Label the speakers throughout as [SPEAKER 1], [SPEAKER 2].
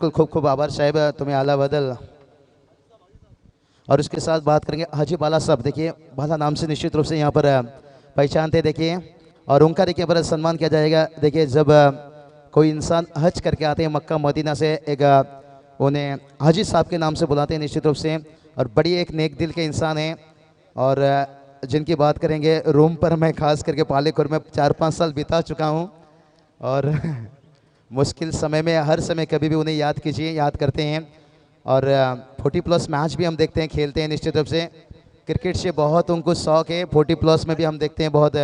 [SPEAKER 1] खूब खूब आभार साहेब तुम्हें आला बदल। और उसके साथ बात करेंगे हाजी बाला साहब। देखिए बाला नाम से निश्चित रूप से यहाँ पर पहचानते देखिए, और उनका देखिए पर सम्मान किया जाएगा। देखिए जब कोई इंसान हज करके आते हैं मक्का मदीना से, एक उन्हें हाजी साहब के नाम से बुलाते हैं निश्चित रूप से, और बड़ी एक नेक दिल के इंसान हैं। और जिनकी बात करेंगे रूम पर मैं खास करके पालेकुर में 4-5 साल बिता चुका हूँ, और मुश्किल समय में हर समय कभी भी उन्हें याद कीजिए, याद करते हैं। और 40+ मैच भी हम देखते हैं, खेलते हैं निश्चित रूप से। क्रिकेट से बहुत उनको शौक है, 40+ में भी हम देखते हैं बहुत।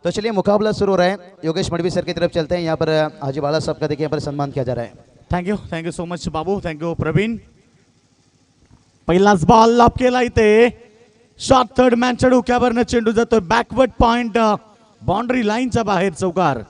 [SPEAKER 1] तो चलिए मुकाबला शुरू हो रहा है। योगेश मडवी सर की तरफ चलते हैं। यहाँ पर हाजी बाला साहब का देखिए यहाँ पर सम्मान किया जा रहा है।
[SPEAKER 2] थँक्यू सो मच बाबू, थँक्यू प्रवीण। पहिलाच बॉल लाभ केला इथे, शॉट थर्ड मॅनच्या डोक्यावरनं चेंडू जातोय बॅकवर्ड पॉइंट, बाउंड्री लाईनच्या बाहेर चौकार।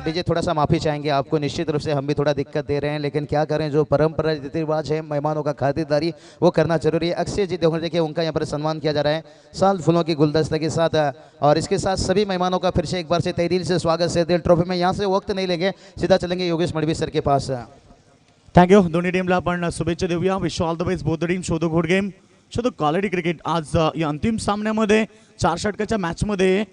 [SPEAKER 1] डीजे थोड़ा सा माफी चाहेंगे आपको, निश्चित रूप से हम भी थोड़ा दिक्कत दे रहे हैं, लेकिन क्या करें, जो परंपरा रीति रिवाज है मेहमानों का खातिरदारी वो करना जरूरी है। अक्षय जी देखिए उनका यहाँ पर सम्मान किया जा रहा है साल फूलों की गुलदस्ते के साथ। और इसके साथ सभी मेहमानों का फिर से एक बार से तहे दिल से स्वागत से दिल ट्रॉफी में। यहाँ से वक्त नहीं लेंगे, सीधा चलेंगे योगेश मडवी सर के पास।
[SPEAKER 2] थँक्यू दोन्ही टीमला आपण शुभेच्छा देऊया। Wish all the best both the team. शोधो गुड गेम, शोधो क्वालिटी क्रिकेट। आज या अंतिम सामन्यामध्ये 4 षटकाच्या मॅचमध्ये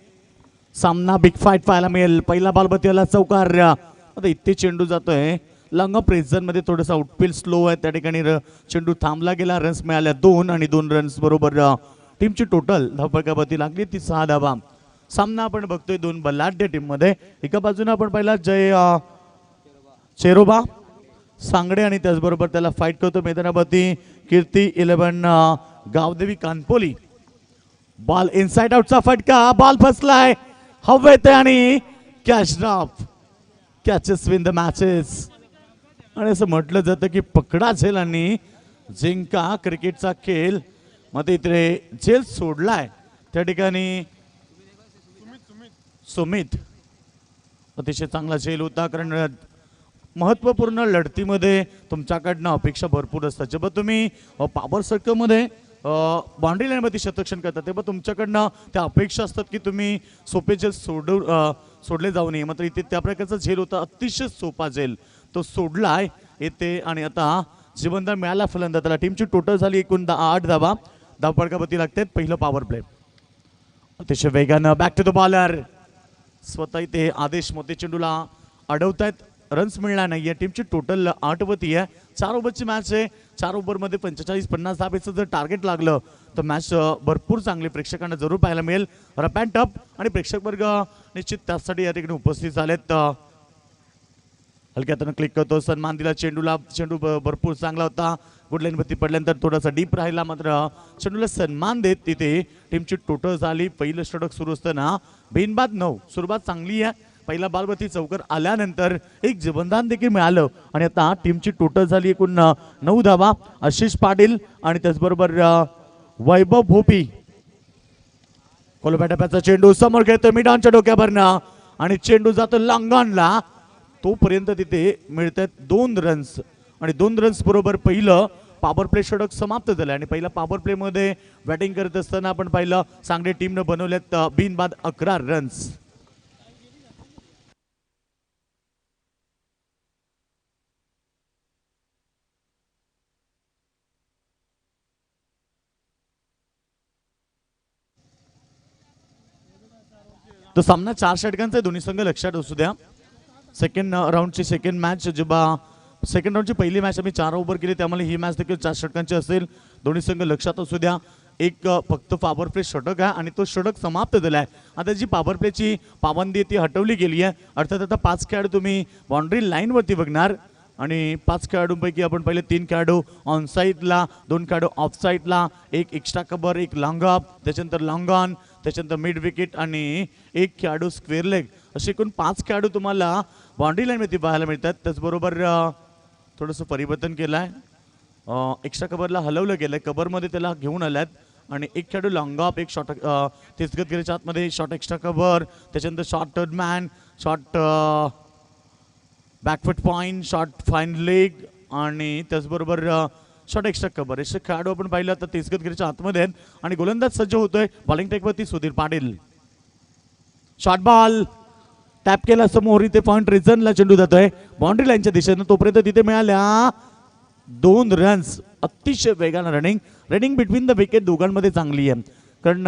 [SPEAKER 2] सामना बिग फाईट पाहायला मिळेल। पहिला बॉल बतीला चौकार, आता इथे चेंडू जातोय लंग प्रेझन मध्ये, थोडासा आउटफील्ड स्लो आहे, त्या ठिकाणी चेंडू थांबला गेला। रन्स मिळाल्या 2 आणि 2 रन्स बरोबर टीमची टोटल धावपळकावरती लागली ती 6 धावा। सामना आपण बघतोय 2 बलाढ्य टीम मध्ये। एका बाजूने आपण पहिला जय चेरोबा सांगडे आणि त्याचबरोबर त्याला फाईट करतो मैदानावरती कीर्ती 11 गावदेवी कानपोली। बॉल इनसाइड आउटचा फटका, बॉल फसलाय हवेत आणि catch drop, catches win the matches. आणि असं म्हटलं जातं की पकडा झेल आणि जिंका क्रिकेटचा खेळ, मग इथे झेल सोडलाय त्या ठिकाणी सुमित। अतिशय चांगला झेल होता, कारण महत्त्वपूर्ण लढतीमध्ये तुमच्याकडनं अपेक्षा भरपूर असतात। जेव्हा तुम्ही पॉवर सर्कलमध्ये बाउंड्री लाईनवरती शतरक्षण करतात तेव्हा तुमच्याकडनं त्या अपेक्षा असतात की तुम्ही सोपे झेल सोडले जाऊ नये। मात्र इथे त्या प्रकारचा झेल होता, अतिशय सोपा झेल तो सोडलाय येते। आणि आता जीवनदान मिळाला फलंदाजाला। टीमची टोटल झाली एकूण 8 धावा, धावपळकावरती लागतात। पहिलं पॉवर प्ले अतिशय वेगानं बॅक टू द बॉलर, स्वतः इथे आदेश मोते चेंडूला अडवतायत, रन्स मिळणार नाहीये। टीमची टोटल 8 वरती आहे। 4 ओव्हरची मॅच आहे, 4 ओव्हरमध्ये 45-50 धावेचं जर टार्गेट लागलं तर मॅच भरपूर चांगली प्रेक्षकांना जरूर पाहायला मिळेल। रप अँड टप आणि प्रेक्षक वर्ग निश्चित त्यासाठी या ठिकाणी उपस्थित झालेत। हलक्यातनं क्लिक करतो, सन्मान दिला चेंडूला, चेंडू भरपूर चांगला होता, गुड लाईनवरती पडल्यानंतर थोडासा डीप राहिला, मात्र चेंडूला सन्मान देत तिथे टीमची टोटल झाली। पहिलं षटक सुरू असताना बिनबाद 9, सुरुवात चांगली आहे। पहिला बॉलवरती चौकार आल्यानंतर एक जीवनदान देखील मिळालं आणि आता टीमची टोटल झाली एकूण 9 धावा। आशिष पाटील आणि त्याचबरोबर वैभव भोपी, कोलबॅटाचा चेंडू समोर घेतो मिडानच्या डोक्यावरनं आणि चेंडू जातो लॉंगॉनला, तोपर्यंत तिथे मिळतात 2 रन्स आणि 2 रन्स बरोबर पहिलं पॉवर प्ले षटक समाप्त झालं। आणि पहिला पॉवर प्ले मध्ये बॅटिंग करत असताना आपण पाहिलं सांगडे टीमनं बनवल्यात बिनबाद 11 रन्स। तो सामना 4 षटकांचा दोन्ही संघ लक्षात असू द्या। सेकंड राऊंडची सेकंड मॅच, जेव्हा सेकंड राऊंडची पहिली मॅच आम्ही 4 ओव्हर केली, त्यामुळे ही मॅच देखील 4 षटकांची असेल। दोन्ही संघ लक्षात असू द्या, एक फक्त पॉवर प्ले षटक आहे आणि तो षटक समाप्त झाला आहे। आता जी पॉवर प्लेची पाबंदी ती हटवली गेली आहे, अर्थात आता 5 खेळाडू तुम्ही बाउंड्री लाईनवरती बघणार आणि 5 खेळाडूंपैकी आपण पहिले 3 खेळाडू ऑन साईडला, 2 खेळाडू ऑफ साईडला, एक एक्स्ट्रा कव्हर, एक लॉंग अप, त्याच्यानंतर लॉंग ऑन, त्याच्यानंतर मिड विकेट आणि एक खेळाडू स्क्वेअर लेग, असे एकूण 5 खेळाडू तुम्हाला बाउंड्री लाईनवरती पाहायला मिळतात। त्याचबरोबर थोडंसं परिवर्तन केलं आहे, एक्स्ट्रा कव्हरला हलवलं गेलं आहे, कव्हरमध्ये त्याला घेऊन आल्यात आणि एक खेळाडू लॉंग ऑफ, एक शॉर्ट तेजगतगिरीच्या आतमध्ये शॉर्ट एक्स्ट्रा कव्हर, त्याच्यानंतर short third man, short back foot point, short fine leg आणि त्याचबरोबर शॉर्ट एक्स्ट्रा कव्हर, असे खेळाडू आपण पाहिलं तर तेजगतगिरीच्या आतमध्ये आहेत। आणि गोलंदाज सज्ज होतोय बॉलिंग टेकवरती Sudhir Patil. Short ball tap केला समोर, इथे पॉइंट रिझनला चेंडू जातोय बाउंड्री लाईनच्या दिशेनं. तोपर्यंत तिथे मिळाल्या 2 रन्स. अतिशय वेगानं रनिंग बिटवीन द विकेट दोघांमध्ये चांगली आहे. कारण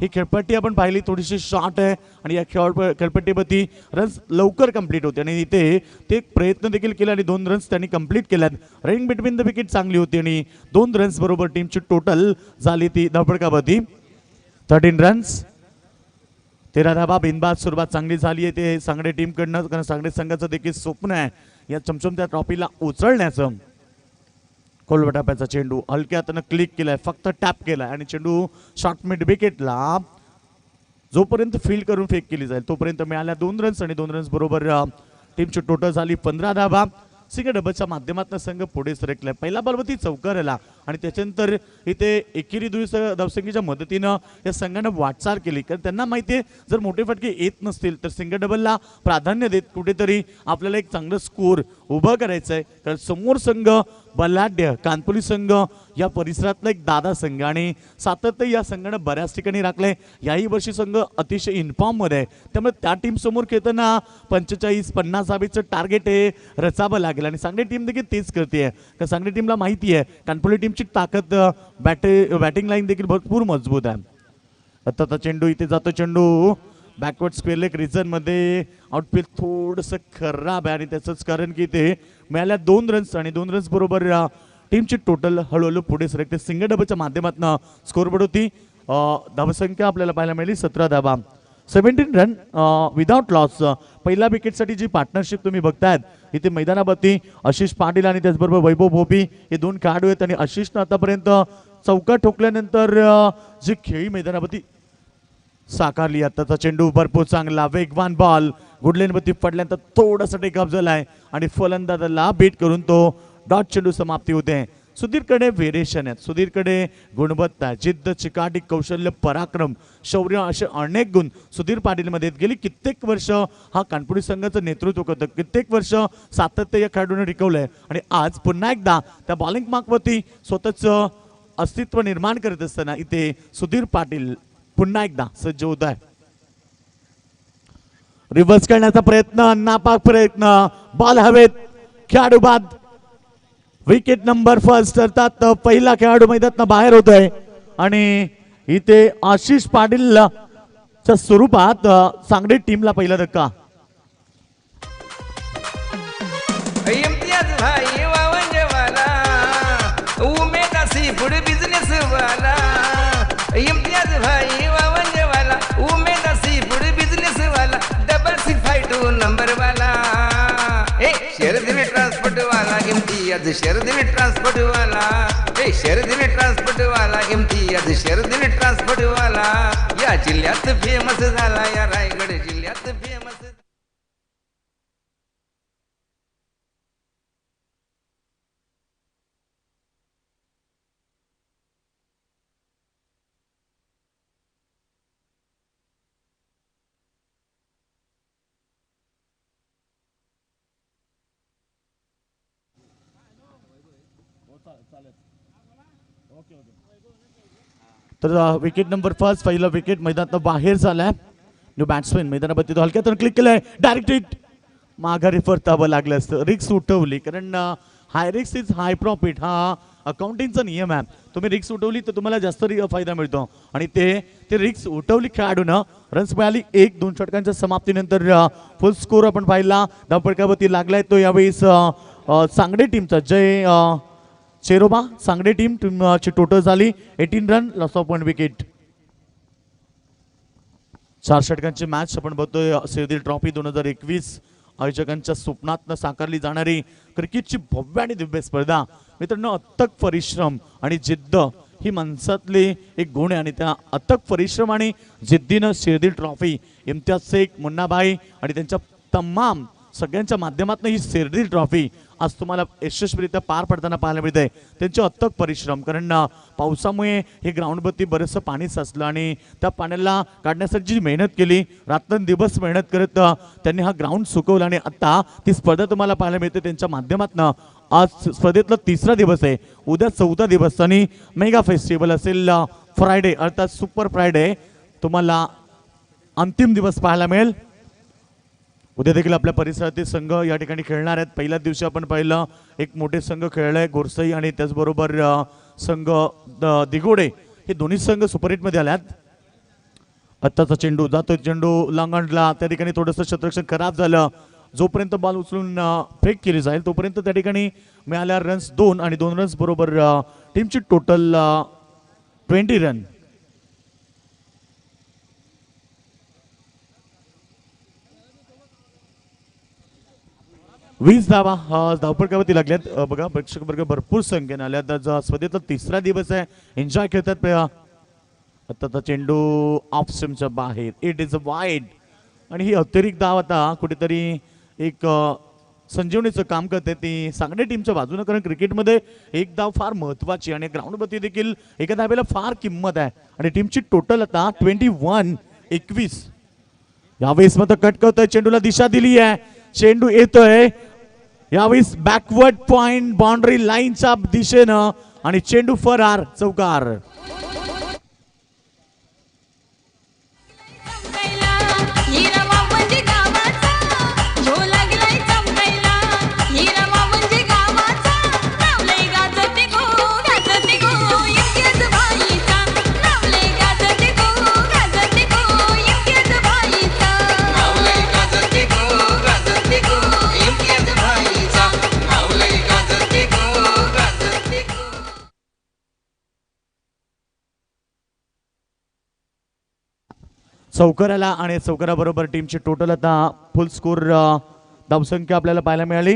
[SPEAKER 2] ही खेळपट्टी आपण पाहिली थोडीशी शॉर्ट आहे आणि या खेळपट्टीवरती रन्स लवकर कंप्लीट होते आणि इथे ते प्रयत्न देखील केले आणि 2 रन्स त्यांनी कंप्लीट केल्यात. रनिंग बिटवीन द विकेट चांगली होती आणि 2 रन्स बरोबर टीमची टोटल झाली ती धावपळकावरती 13 रन्स. 13 धाबा. बिनबाद सुरुवात चांगली झाली आहे ते सांगडे टीमकडनं, कारण सांगडे संघाचं देखील स्वप्न आहे या चमचमत्या ट्रॉफीला उचलण्याचं. कोलवटाप्याचा चेंडू हलक्या हातानं क्लिक केलाय, फक्त टॅप केलाय आणि चेंडू शॉर्ट मिड विकेटला जोपर्यंत फील्ड करून फेक केली जाईल तोपर्यंत मिळाल्या 2 रन्स आणि 2 रन्स बरोबर टीमची टोटल झाली 15 धाबा. सिंगल डबलच्या माध्यमातून संघ पुढे सरकलाय. पहिला बॉलवरती चौकार आला आणि त्याच्यानंतर इथे एकेरी धावसंख्येच्या मदतीनं या संघानं वाटचाल केली, कारण त्यांना माहिती आहे जर मोठे फटके येत नसतील तर सिंगल डबलला प्राधान्य देत कुठेतरी आपल्याला एक चांगलं स्कोर उभं करायचं आहे. कारण समोर संघ बलाढ्य कानपुली संघ या परिसरातला एक दादा संघ आणि सातत्य या संघानं बऱ्याच ठिकाणी राखलंय. याही वर्षी संघ अतिशय इन्फॉर्ममध्ये आहे, त्यामुळे त्या टीम समोर खेळताना 45-50 धाबेचं टार्गेट हे रचावं लागेल आणि सांगली टीम देखील तेच करते. कारण सांगली टीमला माहिती आहे कानपुली टीमची ताकद बॅटिंग लाईन देखील भरपूर मजबूत आहे. आता चेंडू इथे जातो, चेंडू बॅकवर्ड स्क्वेअर लेग रिझन मध्ये आउटफील्ड थोडंसं खराब आहे आणि त्याचंच कारण की ते मिळाल्या 2 रन्स आणि 2 रन्स बरोबर टीमची टोटल हळूहळू पुढे सरकते. सिंगल डबलच्या माध्यमातून स्कोरबोर्ड होती धावसंख्या आपल्याला पाहायला मिळाली 17 धाबा, 17 रन विदाउट लॉस. पहिल्या विकेटसाठी जी पार्टनरशिप तुम्ही बघतायत इथे मैदानावरती आशिष पाटील आणि त्याचबरोबर वैभव भोपी हे 2 खेळाडू आहेत आणि आशिषनं आतापर्यंत चौका ठोकल्यानंतर जी खेळी मैदानावरती साकारली. आताचा चेंडू भरपूर चांगला वेगवान बॉल गुडलेनवरती पडल्यानंतर थोडासा टेकअप झालाय आणि फलंदाजाला बीट करून तो डॉट चेंडू समाप्ती होते. सुधीरकडे व्हेरिएशन आहेत, सुधीरकडे गुणवत्ता, जिद्द, चिकाटी, कौशल्य, पराक्रम, शौर्य असे अनेक गुण सुधीर पाटीलमध्ये गेली कित्येक वर्ष हा कानपुरी संघाचं नेतृत्व करतं, कित्येक वर्ष सातत्य या खेळाडूने टिकवलंय आणि आज पुन्हा एकदा त्या बॉलिंग मार्कवरती स्वतःचं अस्तित्व निर्माण करत असताना इथे सुधीर पाटील पुन्हा एकदा सज्ज होत आहे. रिव्हर्स करण्याचा प्रयत्न, नापाक प्रयत्न, बॉल हवेत, खेळाडू बाद. विकेट नंबर फर्स्ट अर्थात पहिला खेळाडू मैदानात बाहेर होतोय आणि इथे आशिष पाटीलच्या स्वरूपात सांगली टीमला पहिला धक्का.
[SPEAKER 3] इम्तियाज भाई वावंजवाला उमेदासी फूड बिझनेस वाला, इम्तियाज भाई वावंजवाला उमेदासी फूड बिझनेस वाला, 652 नंबर वाला, शेरदिल ट्रांसपोर्ट वाला इम्तियाज शेरदिल ट्रांसपोर्ट वाला, शेरदिल ट्रांसपोर्ट वाला इम्तियाज शेरदिल ट्रांसपोर्ट वाला या जिल्ह्यात फेमस झाला, या रायगड जिल्ह्यात फेमस.
[SPEAKER 2] तर विकेट नंबर फर्स्ट पहिला विकेट मैदानात बाहेर झालाय. न्यू बॅट्समॅन मैदानावरती तो हलक्यातून क्लिक केलाय, डायरेक्ट हिट. माघारी परतावं लागलं असतं, रिक्स उठवली, कारण हाय रिक्स इज हाय प्रॉफिट हा अकाउंटिंगचा नियम आहे. तुम्ही रिक्स उठवली तर तुम्हाला जास्त फायदा मिळतो आणि ते रिक्स उठवली खेळाडूनं. रन्स मिळाली 1-2 षटकांच्या समाप्तीनंतर फुल स्कोर आपण पाहिला. धावपळकावरती लागलाय तो यावेळेस सांगडे टीमचा जय चेरोबा. सांगडे टीमची टोटल झाली 18 रन, लॉस ऑफ 1 विकेट. 4 षटकांची मॅच आपण बघतोय. शेरदिल ट्रॉफी 2021 आयोजकांच्या स्वप्नातनं साकारली जाणारी क्रिकेटची भव्य आणि दिव्य स्पर्धा. मित्रांनो, अथक परिश्रम आणि जिद्द ही माणसातली एक गुण आहे आणि त्या अथक परिश्रम आणि जिद्दीनं शेरदिल ट्रॉफी इम्तियाज शेख, मुन्नाभाई आणि त्यांच्या तमाम सगळ्यांच्या माध्यमातून ही शेरदिल ट्रॉफी आज तुम्हाला यशस्वीरित्या पार पडताना पाहायला मिळते. त्यांचे अथक परिश्रम, कारण पावसामुळे हे ग्राउंडवरती बरंचसं पाणी साचलं आणि त्या पाण्याला काढण्यासाठी जी मेहनत केली, रात्रंदिवस मेहनत करत त्यांनी हा ग्राउंड सुकवला आणि आता ती स्पर्धा तुम्हाला पाहायला मिळते त्यांच्या माध्यमातून. आज स्पर्धेतला 3रा दिवस आहे, उद्या 4था दिवस आणि मेगा फेस्टिवल असेल फ्रायडे अर्थात सुपर फ्रायडे तुम्हाला अंतिम दिवस पाहायला मिळेल. उद्या देखील आपल्या परिसरातील संघ या ठिकाणी खेळणार आहेत. पहिल्याच दिवशी आपण पाहिलं एक मोठे संघ खेळलाय गोरसई आणि त्याचबरोबर संघ दिगोडे, हे दोन्ही संघ सुपरहिटमध्ये आल्यात. आत्ताचा चेंडू जातोय, चेंडू लांगणला, त्या ठिकाणी थोडंसं क्षेत्ररक्षण खराब झालं. जोपर्यंत बॉल उचलून फेक केली जाईल तोपर्यंत त्या ठिकाणी मिळाल्या रन्स 2 आणि 2 रन्स बरोबर टीमची टोटल 20 रन. वीस धावा धावपळकावरती लागल्यात. बघा प्रेक्षक वर्ग भरपूर संख्येने आल्यात. आज स्पर्धेचा तिसरा दिवस आहे, एन्जॉय खेळतात. आता चेंडू ऑफ स्टंपच्या बाहेर, इट इज वाईड. आणि ही अतिरिक्त धाव आता कुठेतरी एक संजीवनीचं काम करते ती सांगणे टीमच्या बाजूने, कारण क्रिकेटमध्ये एक धाव फार महत्वाची आणि ग्राउंडवरती देखील एका धावेला फार किंमत आहे. आणि टीमची टोटल आता 21. यावेळेस मध्ये कट करतोय, चेंडूला दिशा दिली आहे, चेंडू येतोय यावेळेस बॅकवर्ड पॉइंट बाउंड्री लाईनच्या दिशेनं आणि चेंडू फरार, चौकार. चौकाराला आणि चौकाराबरोबर टीमची टोटल आता फुल स्कोर धावसंख्या आपल्याला पाहायला मिळाली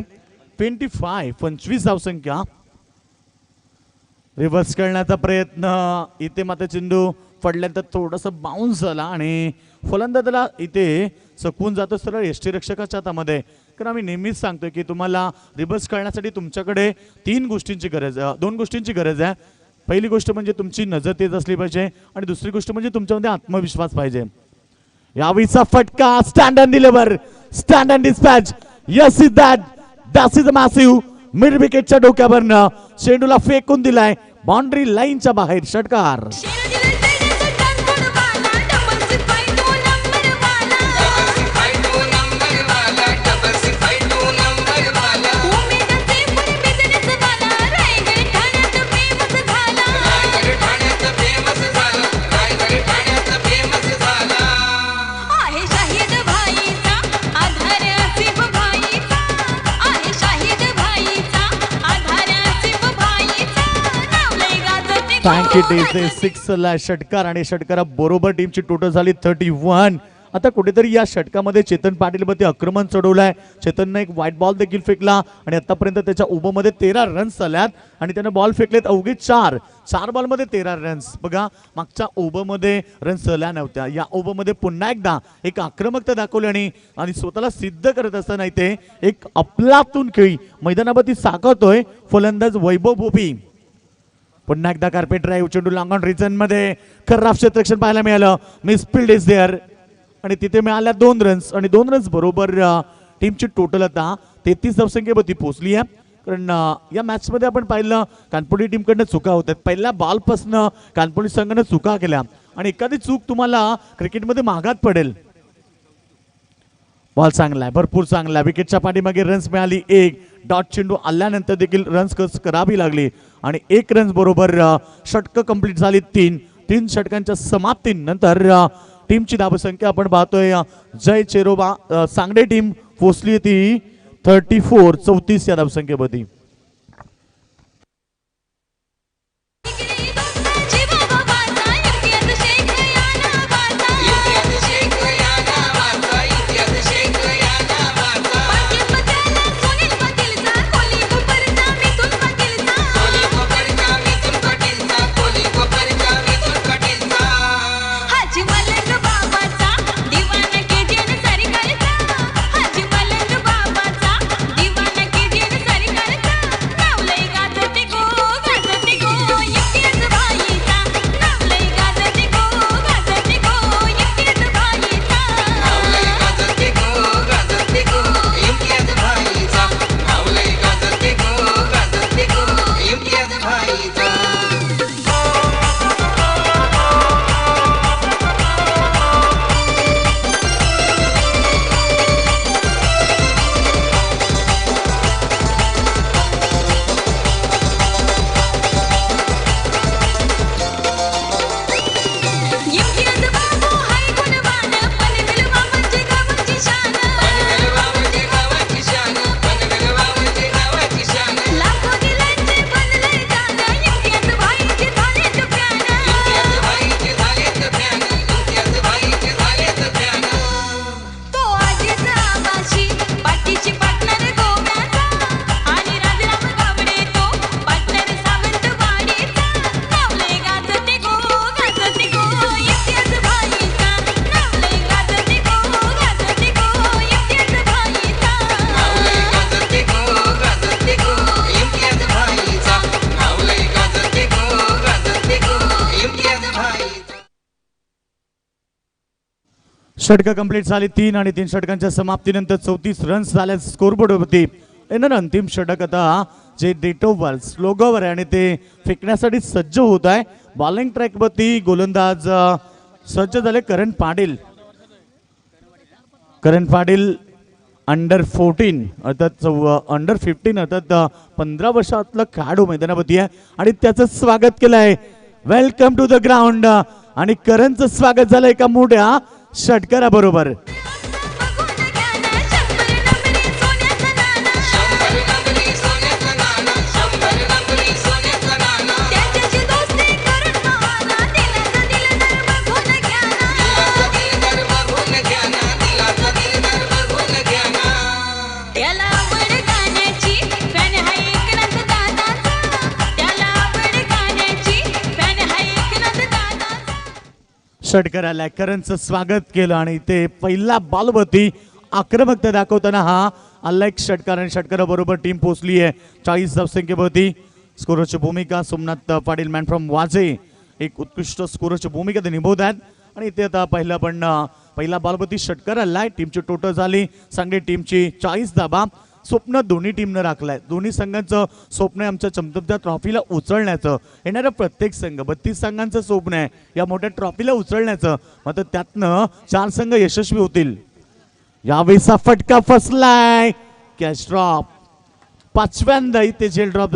[SPEAKER 2] 25 धावसंख्या. रिव्हर्स करण्याचा प्रयत्न, इथे मात्र चेंडू पडल्यानंतर थोडंसं बाउन्स झाला आणि फलंदाजाला इथे चकवून जातो सरळ यष्टीरक्षकाच्या हातामध्ये. कारण आम्ही नेहमीच सांगतोय की तुम्हाला रिव्हर्स करण्यासाठी तुमच्याकडे 2 गोष्टींची गरज आहे. पहिली गोष्ट म्हणजे तुमची नजर तेज असली पाहिजे आणि दुसरी गोष्ट म्हणजे तुमच्यामध्ये आत्मविश्वास पाहिजे. यावेळीचा फटका, stand and deliver, stand and dispatch. Yes is that is a massive. Mid विकेटच्या डोक्यावरनं चेंडूला फेकून दिलाय बाउंड्री लाईनच्या बाहेर, षटकार. सिक्सला षटकार आणि षटकारा बरोबर टीमची टोटल झाली 31. आता कुठेतरी या षटकामध्ये चेतन पाटील मध्ये आक्रमण चढवलंय. चेतनने एक व्हाईट बॉल देखील फेकला आणि आतापर्यंत त्याच्या ओव्हरमध्ये 13 रन्स झाल्यात आणि त्याने बॉल फेकलेत अवघे 4 बॉलमध्ये 13 रन्स. बघा मागच्या ओव्हरमध्ये रन्स झाल्या नव्हत्या, या ओव्हरमध्ये पुन्हा एकदा एक आक्रमकता दाखवली आणि स्वतःला सिद्ध करत असताना इथे एक अफलातून खेळी मैदानावरती साकारतोय फलंदाज वैभव भोपी. पुन्हा एकदा कार्पेट ड्राईव्ह, चेंडू लांगण रिजन मध्ये खराब क्षेत्ररक्षण पाहायला मिळालं. मिसफिल्ड इज देअर आणि तिथे मिळाल्या 2 रन्स आणि 2 रन्स बरोबर टीमची टोटल आता 33 धावसंख्येवरती पोहोचली आहे. कारण या मॅच मध्ये आपण पाहिलं कानपुडी टीमकडनं चुका होतात. पहिल्या बॉलपासून कानपुडी संघानं चुका केल्या आणि एखादी चूक तुम्हाला क्रिकेटमध्ये महागात पडेल. बॉल चांगला आहे, भरपूर चांगला आहे. विकेटच्या पाठीमागे रन्स मिळाली 1. डॉट चेंडू आल्यानंतर देखील रन्स करावी लागली आणि 1 रन्स बरोबर षटकं कंप्लीट झाली 3 षटकांच्या समाप्तीनंतर टीमची धावसंख्या आपण पाहतोय जय चेरोबा सांगडे टीम पोहोचली ती 34 या धावसंख्येमध्ये. षटकं कंप्लीट झाली 3 आणि 3 षटकांच्या समाप्तीनंतर 34 रन्स झाल्या स्कोरबोर्डवरती. येणार अंतिम षटक आता जे डेट ऑफ बर्थ स्लोगोवर आहे आणि ते फेकण्यासाठी सज्ज होत आहे. बॉलिंग ट्रॅकवरती गोलंदाज सज्ज झाले. करण पाटील अंडर 14 अर्थात अंडर 15 अर्थात 15 वर्षातला खेळाडू मैदानावरती आहे आणि त्याचं स्वागत केलं आहे. Welcome to the ground. आणि करणचं स्वागत झालं एका मोठ्या षटकाराबरोबर. षटकाराला करणचं स्वागत केलं आणि ते पहिला बॉलवरती आक्रमकता दाखवताना हा आला एक षटकार आणि षटकाराबरोबर टीम पोहोचली आहे 40 धावसंख्येवरती. स्कोररची भूमिका सोमनाथ पाटील मॅन फ्रॉम वाजे एक उत्कृष्ट स्कोररची भूमिका ते निभवत आहेत. आणि इथे आता पहिला बॉलवरती षटकार आलाय. टीमची टोटल झाली सांगली टीमची 40 धाबा. स्वप्न दोन्ही टीमनं राखलंय. दोन्ही संघांचं स्वप्न आहे आमच्या चमचमत्या ट्रॉफीला उचलण्याचं. येणाऱ्या प्रत्येक संघ 32 संघांचं स्वप्न आहे या मोठ्या ट्रॉफीला उचलण्याचं. मात्र त्यातनं 4 संघ यशस्वी होतील. यावेळीचा फटका फसलाय. Catch drop. 5व्यांदा इथे झेल ड्रॉप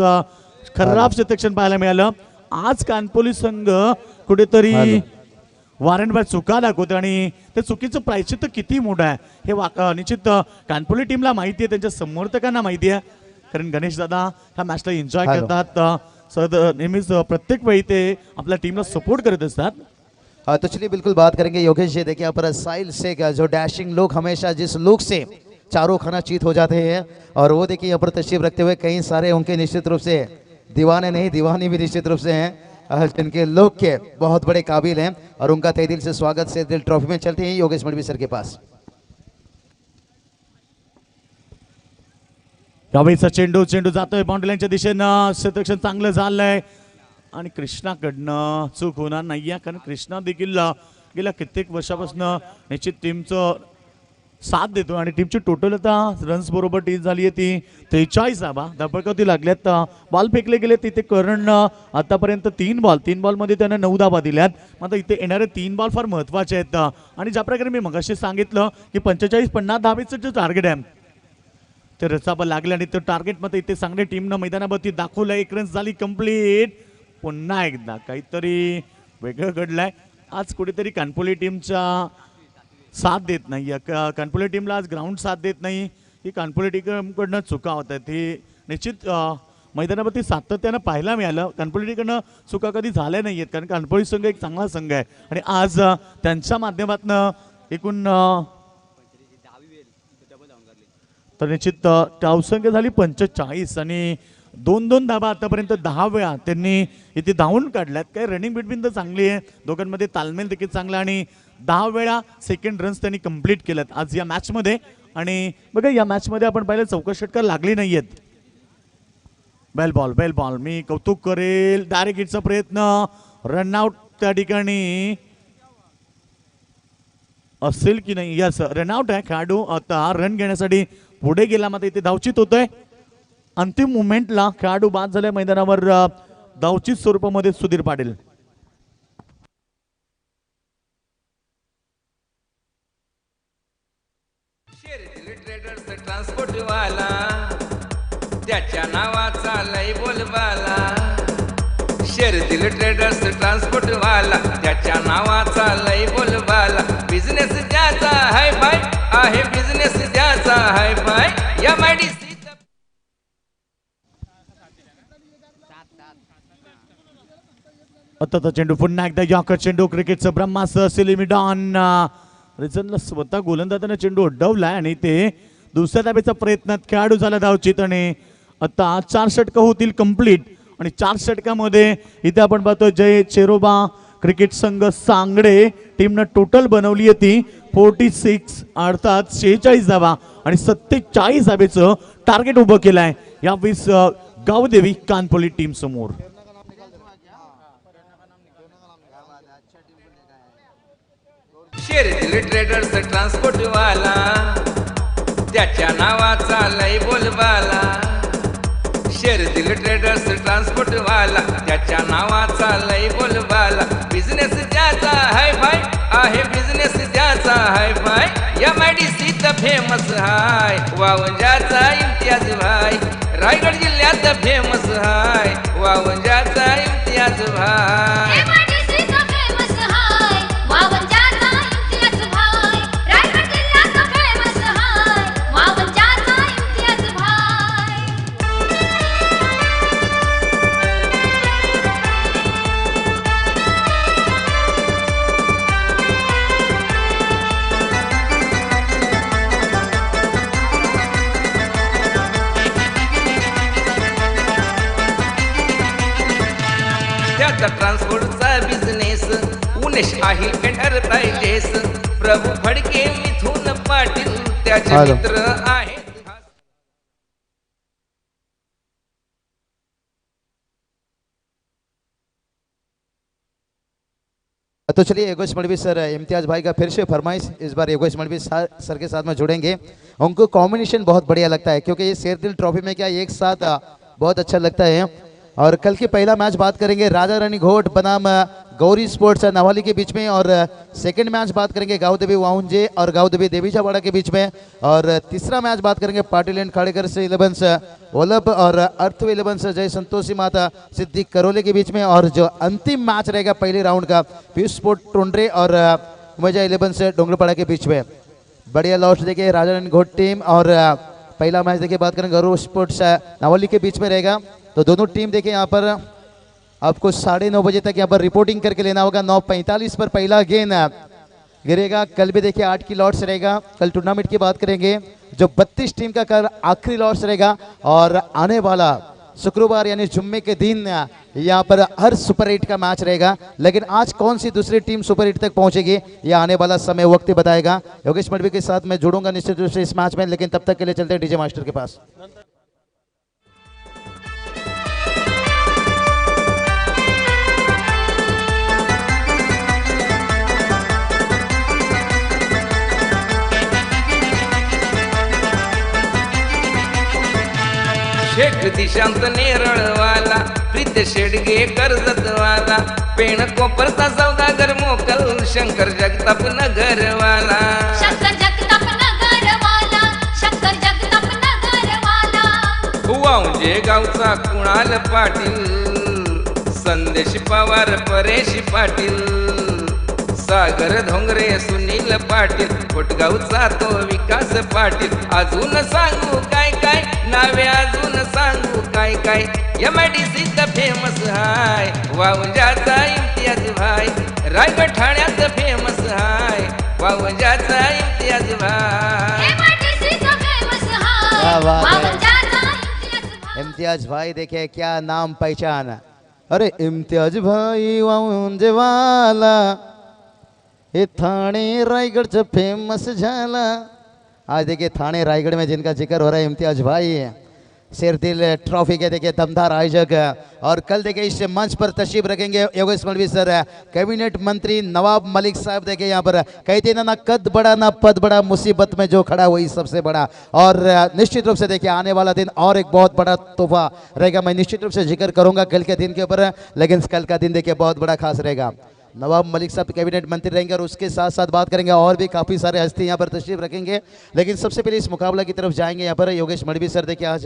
[SPEAKER 2] खराब क्षेत्रक्षण पाहायला मिळालं. आज कानपोली संघ कुठेतरी वारंवार चुका दाखवते आणि त्या चुकीचं प्रायश्चित्त किती मोठं आहे हे निश्चित कानपोली टीमला माहिती आहे, त्यांच्या समर्थकांना माहिती आहे. कारण गणेश दादा ह्या मॅचला एन्जॉय करतात. नेहमीच प्रत्येक वेळी ते आपल्या टीमला सपोर्ट करत असतात.
[SPEAKER 1] तो चलिए बिल्कुल बात करेंगे योगेश जी. देखिए यहाँ पर साइल से जो डैशिंग लोग हमेशा जिस लुक से चारों खाना चीत हो जाते हैं और वो देखिए यहाँ पर तशरीफ रखते हुए कई सारे उनके निश्चित रूप से दीवाने नहीं दीवानी भी निश्चित रूप से हैं जिनके लोग के बहुत बड़े काबिल हैं और उनका तहे दिल से स्वागत से दिल ट्रॉफी में चलते हैं योगेश मडवी सर के पास.
[SPEAKER 2] यावेळीचा चेंडू जातोय बाउंड्री लाईनच्या दिशेनं. क्षेत्ररक्षण चांगलं झालंय आणि कृष्णाकडनं चूक होणार नाहीये कारण कृष्णा देखील गेल्या कित्येक वर्षापासून निश्चित टीमचं साथ देतो आणि टीमची टोटल आता रन्स बरोबर टीम झाली आहे ती 43 धाबा. धाबकावती लागल्यात. बॉल फेकले गेले तिथे करण आतापर्यंत 3 बॉलमध्ये त्यानं 9 धाबा दिल्यात. मात्र इथे येणारे 3 बॉल फार महत्वाचे आहेत आणि ज्या प्रकारे मी मगाशी सांगितलं की 45-50 धाबेचं जे टार्गेट आहे ते रचाबा लागले आणि ते टार्गेट मध्ये इथे सांगली टीमनं मैदानावरती दाखवलं. 1 रन्स झाली कंप्लीट. पुन्हा एकदा काहीतरी वेगळं घडलंय. आज कुठेतरी कानपोली टीमच्या साथ देत नाही. कानपोली टीमला आज ग्राउंड साथ देत नाही. ही कानपोली टीमकडनं चुका होत आहेत. ही निश्चित मैदानावरती सातत्यानं पाहायला मिळालं. कानपोली टीमकडनं चुका कधी झाल्या नाही आहेत कारण कानपोली संघ एक चांगला संघ आहे आणि आज त्यांच्या माध्यमातून एकूण तर निश्चित धावसंख्या झाली 45 आणि 2 धाबा आतापर्यंत 10 वेळा त्यांनी इथे धावून काढल्यात. काय रनिंग बिटवीन तर चांगली आहे. दोघांमध्ये तालमेल देखील चांगला आणि 10 वेळा सेकंड रन्स त्यांनी कंप्लीट केलेत आज या मॅचमध्ये. आणि बघा या मॅचमध्ये आपण पाहिलं चौका षटकार लागली नाहीयेत. बेल बॉल मी कौतुक करेल. डायरेक्ट हिटचा प्रयत्न. रनआउट त्या ठिकाणी असेल की नाही. यस रनआउट आहे. खेळाडू आता रन घेण्यासाठी पुढे गेला मात्र इथे धावचित होतोय. अंतिम मुवमेंटला खेळाडू बाद झाल्या मैदानावर धावचित स्वरूपामध्ये सुधीर पाटील.
[SPEAKER 3] ट्रान्सपोर्ट वाला त्याच्या नावाचा लय बोलबाला. शर्यतील ट्रेडर्स ट्रान्सपोर्ट वाला त्याच्या नावाचा लय बोलबाला. बिझनेस त्याचा हाय फाय आहे. बिझनेस त्याचा हाय फाय. MIDC
[SPEAKER 2] आता चेंडू पुन्हा एकदा यॉर्कर चेंडू. क्रिकेटचं ब्रह्मास्त्र सिलिमिडॉन रिझनला स्वतः गोलंदाजाने चेंडू अडवलाय आणि ते दुसऱ्या धाब्याचा प्रयत्नात खेळाडू झाला धावचित आणि आता 4 षटकं होतील कंप्लीट आणि 4 षटकामध्ये इथे आपण पाहतो जय चेरोबा क्रिकेट संघ सांगडे टीमनं टोटल बनवली आहे ती 46 अर्थात 46 धाबा आणि 47 धाब्याचं टार्गेट उभं केलंय यावेळी गावदेवी कानपोली टीम समोर.
[SPEAKER 3] शेरदिल ट्रेडर्स ट्रान्सपोर्ट वाला त्याच्या नावाचा लय बोलबाला शेरदिल ट्रेडर्स ट्रान्सपोर्ट वाला त्याच्या नावाचा लय बोलबाला बिझनेस त्याचा हाय फाय आहे बिझनेस त्याचा हाय फाय MIDC त फेमस हाय वावंजाचा इम्तियाज भाई रायगड जिल्ह्यात फेमस हाय वावंजाचा इम्तियाज भाई ट्रान्सपोर्टचा बिझनेस उमेश आहे एंटरप्राइजेस प्रभू फडके मिथुन पाटील त्याचे मित्र आहेत
[SPEAKER 1] तो चलिए योगेश मडवी सर इम्तियाज भाई का फिर से फरमाइश इस बार योगेश मडवी सर के साथ में जुड़ेंगे। उनको कॉम्बिनेशन बहुत बढ़िया लगता है क्योंकि ये शेरदिल ट्रॉफी में क्या एक साथ बहुत अच्छा लगता है। और कल की पहला मैच बात करेंगे राजा रानी घोट बनाम गौरी स्पोर्ट्स नवाली के बीच में और सेकंड मैच बात करेंगे गाँव देवी वाउंजे और गाँव देवी देवीजावाड़ा के बीच में और तीसरा मैच बात करेंगे पाटिल एंड खाड़ेकर से 11 वल्लभ और अर्थ 11 जय संतोषी माता सिद्दीक करोले के बीच में और जो अंतिम मैच रहेगा पहले राउंड का पीयूष स्पोर्ट टोंडरे और मजा 11 से डोंगरपाड़ा के बीच में। बढ़िया लॉस्ट देखिए राजा रानी घोट टीम और पहला मैच देखिए बात करेंगे गौरव स्पोर्ट्स नवाली के बीच में रहेगा। तो दोनों टीम देखिए यहाँ पर आपको 9:30 बजे तक यहाँ पर रिपोर्टिंग करके लेना होगा। 9:45 पर पहला गेंद गिरेगा। कल भी देखिए 8 की लॉट्स रहेगा। कल टूर्नामेंट की बात करेंगे जो 32 टीम का कल आखिरी लॉट्स रहेगा और आने वाला शुक्रवार यानी जुम्मे के दिन यहाँ पर हर सुपर 8 का मैच रहेगा। लेकिन आज कौन सी दूसरी टीम सुपर 8 तक पहुंचेगी यह आने वाला समय वक्त बताएगा। योगेश मडवी के साथ मैं जुड़ूंगा निश्चित रूप से इस मैच में, लेकिन तब तक के लिए चलते हैं डीजे मास्टर के पास।
[SPEAKER 3] शेख दिशांत नेरळवाला प्रीत शेडगे कर्जतवाला पेण कोपरचा सौदागर मोकल शंकर जगताप नगरवाला वाऊंजे गावचा कुणाल पाटील संदेश पवार परेश पाटील सागर धोंगरे सुनील पाटील कोटगावचा तो विकास पाटील अजून सांगू काय काय नावे अजून सांगू काय काय MIDC त फेमस हाय वावंजाचा इम्तियाज भाई रायगड ठाण्यात फेमस हाय वावंजाचा इम्तियाज भाई
[SPEAKER 1] इम्तियाज भाई देखिए क्या नाम पहचान। अरे इम्तियाज भाई वाउंजे वाला हे थाने रायगढ़ से फेमस झाला। आज देखिए थाने रायगढ़ में जिनका जिक्र हो रहा है इम्तियाज भाई शेरदिल ट्रॉफी के देखिए दमदार आयोजक और कल देखिए इस मंच पर तशरीफ रखेंगे योगेश मडवी सर कैबिनेट मंत्री नवाब मलिक साहब देखिए यहाँ पर कहते ना कद बड़ा ना पद बड़ा मुसीबत में जो खड़ा वही सबसे बड़ा। और निश्चित रूप से देखिए आने वाला दिन और एक बहुत बड़ा तोहफा रहेगा। मैं निश्चित रूप से जिक्र करूंगा कल के दिन के ऊपर, लेकिन कल का दिन देखिए बहुत बड़ा खास रहेगा। नवाब मलिक साहब कैबिनेट मंत्री रहेंगे और उसके साथ साथ बात करेंगे और भी काफ़ी सारे हस्ती यहाँ पर तशरीफ रखेंगे। लेकिन सबसे पहले इस मुकाबला की तरफ जाएंगे। यहाँ पर योगेश मडवी सर देखिए आज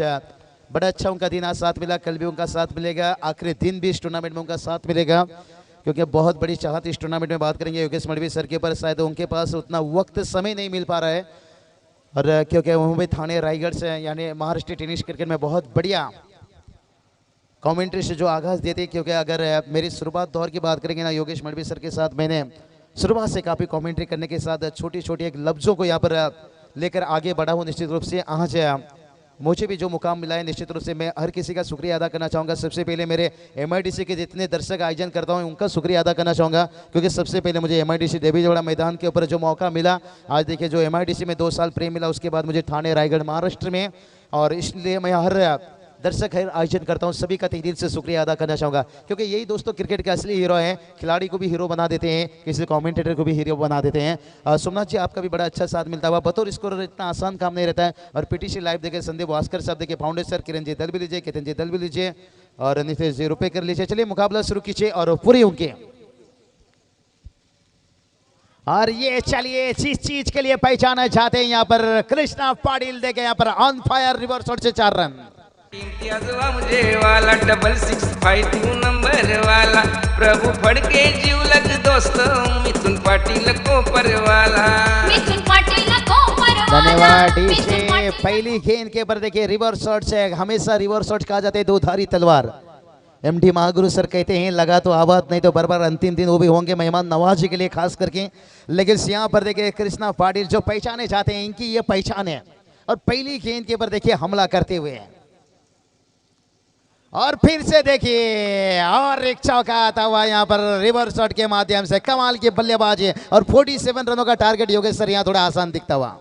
[SPEAKER 1] बड़ा अच्छा उनका दिन आज साथ मिला, कल भी उनका साथ मिलेगा, आखिरी दिन भी इस टूर्नामेंट में उनका साथ मिलेगा क्योंकि बहुत बड़ी चाहत इस टूर्नामेंट में बात करेंगे योगेश मडवी सर के ऊपर। शायद उनके पास उतना वक्त समय नहीं मिल पा रहा है और क्योंकि मुंबई थाने रायगढ़ से यानी महाराष्ट्र टेनिस क्रिकेट में बहुत बढ़िया कमेंट्री से जो आगाज़ देती है। क्योंकि अगर मेरी शुरुआत दौर की बात करेंगे ना योगेश मडवी सर के साथ मैंने शुरुआत से काफ़ी कमेंट्री करने के साथ छोटी छोटी एक लफ्ज़ों को यहाँ पर लेकर आगे बढ़ा हूँ। निश्चित रूप से आज मुझे भी जो मुकाम मिला है निश्चित रूप से मैं हर किसी का शुक्रिया अदा करना चाहूँगा। सबसे पहले मेरे MIDC के जितने दर्शक आयोजन करता हूँ उनका शुक्रिया अदा करना चाहूँगा क्योंकि सबसे पहले मुझे MIDC देवीजावड़ा मैदान के ऊपर जो मौका मिला, आज देखिए जो MIDC में 2 साल प्रेम मिला, उसके बाद मुझे थाने रायगढ़ महाराष्ट्र में, और इसलिए मैं हर दर्शक है आयोजन करता हूँ सभी का तहे दिल से शुक्रिया अदा करना चाहूँगा, क्योंकि यही दोस्तों क्रिकेट के असली हीरो हैं। खिलाड़ी को भी हीरो बना देते हैं, किसी कमेंटेटर को भी हीरो बना देते हैं। सोमनाथ जी आपका भी बड़ा अच्छा साथ मिलता हुआ, बतौर स्कोरर इतना आसान काम नहीं रहता है। और पीटीसी लाइव देखे संदीप भास्कर साहब देखिए, फाउंडेसर किरण जी दल भी लीजिए, केतन जी दल भी लीजिए और नितेश जी रुपये कर लीजिए। चलिए मुकाबला शुरू कीजिए और पूरी उनके। और ये चलिए जिस चीज के लिए पहचाना चाहते हैं यहाँ पर कृष्णा पाटिल देखे यहाँ पर ऑन फायर रिवर्स शॉट से 4 रन।
[SPEAKER 3] इम्तियाज मुझे वाला 6652 नंबर वाला प्रभु फड़के जीव लग दोस्तों मिथुन पाटिल को परवाला।
[SPEAKER 1] धन्यवाद डीजे। पहली गेंद के ऊपर देखिए रिवर्स शॉट से, हमेशा रिवर्स शॉट कहा जाता है दो धारी तलवार। एमडी महागुरु सर कहते हैं लगा तो आबाद नहीं तो बरबर, अंतिम दिन वो भी होंगे मेहमान नवाजी के लिए खास करके। लेकिन यहाँ पर देखिए कृष्णा पाटिल जो पहचाने जाते हैं इनकी ये पहचान है। और पहली गेंद के ऊपर देखिए हमला करते हुए और फिर से देखिए और एक चौका आता हुआ यहाँ पर रिवर्स शॉट के माध्यम से। कमाल की बल्लेबाजी और 47 रनों का टारगेट योगेश सर यहाँ थोड़ा आसान दिखता हुआ।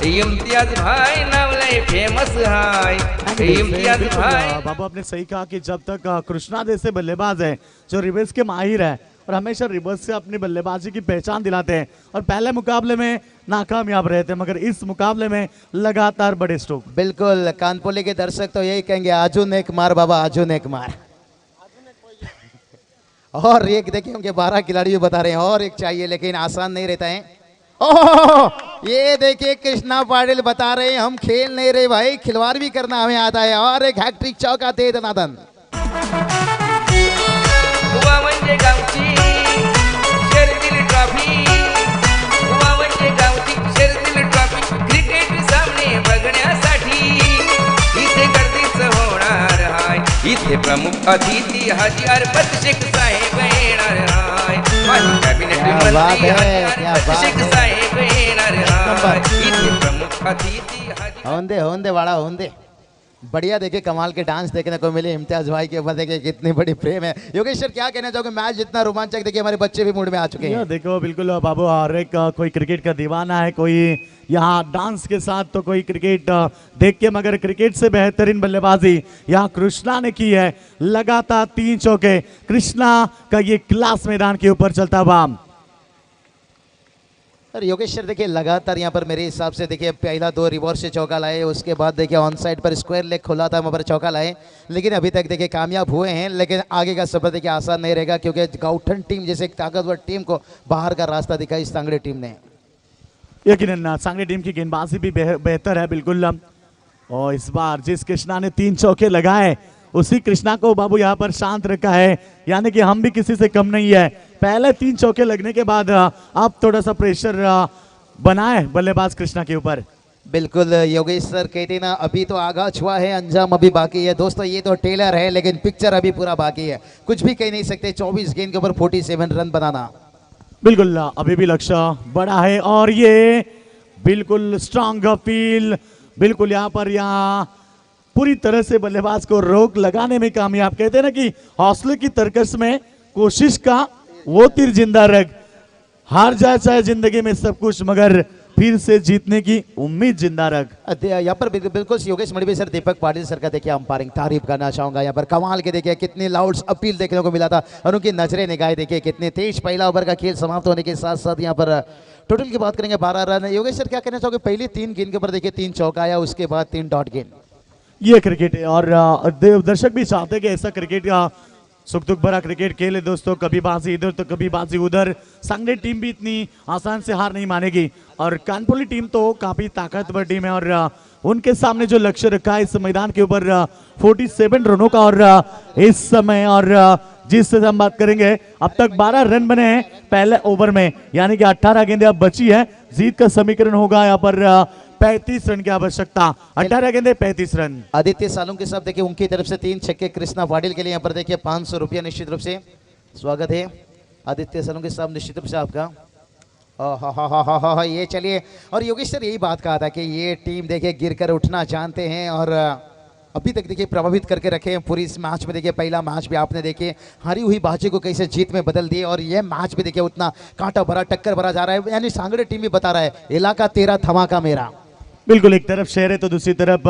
[SPEAKER 3] इम्तियाज भाई नावले फेमस हाय। इम्तियाज भाई
[SPEAKER 2] बाबू आपने सही कहा कि जब तक कृष्णा जैसे बल्लेबाज है जो रिवर्स के माहिर है और हमेशा रिवर्स से अपनी बल्लेबाजी की पहचान दिलाते हैं, और पहले मुकाबले में नाकामयाब रहे थे मगर इस मुकाबले में लगातार बड़े स्ट्रोक।
[SPEAKER 1] बिल्कुल, कानपुली के दर्शक तो यही कहेंगे आजू नेक मार बाबा, आजू नेक मार। और एक देखिए उनके 12 खिलाड़ी बता रहे हैं और एक चाहिए, लेकिन आसान नहीं रहता है। ओह ये देखिए कृष्णा पाटिल बता रहे हैं हम खेल नहीं रहे भाई, खिलवाड़ भी करना हमें आता है। और एक हैट्रिक चौका दे दनादन।
[SPEAKER 3] हुआ म्हणजे गावची शर्यतीली ट्रॉफी, हुआ म्हणजे गावची शर्यतीली ट्रॉफी क्रिकेट सामने बघण्यासाठी इथे गर्दीच होणार हाय। इथे प्रमुख अतिथी हाजी अरबत शेख साहेब येणार हाय। कॅबिनेट मंत्री हाजी अरबत शेख साहेब येणार हाय। इथे प्रमुख अतिथी हाजी
[SPEAKER 1] होंदे वाड़ा होंदे। बढ़िया देखिए कमाल के डांस देखने को मिले इम्तियाज भाई के ऊपर, देखिए कितनी बड़ी प्रेम है। योगेश सर क्या कहना चाहोगे, मैच जितना रोमांचक देखिए हमारे बच्चे भी मूड में आ चुके हैं।
[SPEAKER 2] देखो बिल्कुल बाबू, हर एक कोई क्रिकेट का दीवाना है, कोई यहाँ डांस के साथ तो कोई क्रिकेट देख के, मगर क्रिकेट से बेहतरीन बल्लेबाजी यहाँ कृष्णा ने की है। लगातार 3 चौके, कृष्णा का ये क्लास मैदान के ऊपर चलता हुआ।
[SPEAKER 1] और योगेश सर देखिए लगातार यहाँ पर मेरे हिसाब से देखिए पहला 2 रिवर्स से चौका लाए, उसके बाद देखिए ऑन साइड पर स्क्वायर लेग खुला था वहाँ पर चौका लाए, लेकिन अभी तक देखिए कामयाब हुए हैं। लेकिन आगे का सफर देखिए आसान नहीं रहेगा, क्योंकि गौठन टीम जैसे एक ताकतवर टीम को बाहर का रास्ता दिखाई इस सांगड़े टीम ने।
[SPEAKER 2] यकीनन सांगली टीम की गेंदबाजी भी बेहतर है बिल्कुल। और इस बार जिस कृष्णा ने 3 चौके लगाए उसी कृष्णा को बाबू यहाँ पर शांत रखा है, यानी कि हम भी किसी से कम नहीं है। पहले 3 चौके लगने के बाद अब थोड़ा सा प्रेशर बनाए बल्लेबाज कृष्णा के ऊपर।
[SPEAKER 1] बिल्कुल योगेश सर कहते ना अभी तो आगाज हुआ है, अंजाम अभी बाकी है। दोस्तों ये तो टेलर है लेकिन पिक्चर अभी पूरा बाकी है, कुछ भी कह नहीं सकते। 24 गेंद के ऊपर 47 रन बनाना
[SPEAKER 2] बिल्कुल अभी भी लक्ष्य बड़ा है। और ये बिल्कुल स्ट्रॉन्ग अपील, बिल्कुल यहाँ पर पूरी तरह से बल्लेबाज को रोक लगाने में कामयाब। कहते हैं ना कि हौसले की तरकश में कोशिश का वो तीर जिंदा रख, हार जाए चाहे जिंदगी में सब कुछ मगर फिर से जीतने की उम्मीद जिंदा रख।
[SPEAKER 1] यहाँ पर बिल्कुल योगेश मणिभी सर, दीपक पाटिल सर का देखिए अंपायरिंग तारीफ करना चाहूंगा। यहाँ पर कमाल के देखिए कितनी लाउड अपील देखने को मिला था और उनकी नजरें निगाहें देखिए कितनी तेज। पहला ओवर का खेल समाप्त होने के साथ साथ यहाँ पर टोटल की बात करेंगे 12 रन। योगेश सर क्या कहना चाहोगे, पहली 3 गेंद के ऊपर देखिए 3 चौका आया, उसके बाद 3 डॉट गेंद।
[SPEAKER 2] ये क्रिकेट है और दर्शक भी चाहते कि ऐसा क्रिकेट का सुख दुख भरा क्रिकेट खेले दोस्तों, कभी बाजी इधर तो कभी बाजी उधर। सांगली टीम भी इतनी आसान से हार नहीं मानेगी और कानपुली टीम तो काफी ताकतवर टीम है और उनके सामने जो लक्ष्य रखा है इस मैदान के ऊपर 47 रनों का। और इस समय और जिससे हम बात करेंगे अब तक 12 रन बने हैं पहले ओवर में, यानी कि 18 गेंदें अब बची है। जीत का समीकरण होगा यहाँ पर 35 रन की आवश्यकता, 18 गेंदे 35 रन।
[SPEAKER 1] आदित्य सालुंके के साथ देखिए उनकी तरफ से 3 छक्के कृष्णा पाटिल के लिए यहाँ पर देखिए 500 रुपया निश्चित रूप से स्वागत है आदित्य सालुंके साहब, निश्चित रूप से आपका। ये चलिए। और योगेश सर यही बात कहा था कि ये टीम देखिए गिरकर उठना जानते हैं और अभी तक देखिए प्रभावित करके रखे हैं पूरी इस मैच में। देखिए पहला मैच भी आपने देखिए हारी हुई बाजी को कैसे जीत में बदल दिए और ये मैच भी देखिए उतना कांटा भरा टक्कर भरा जा रहा है। यानी सांगड़े टीम भी बता रहा है इलाका तेरा धमाका मेरा।
[SPEAKER 2] बिल्कुल, एक तरफ शहर है तो दूसरी तरफ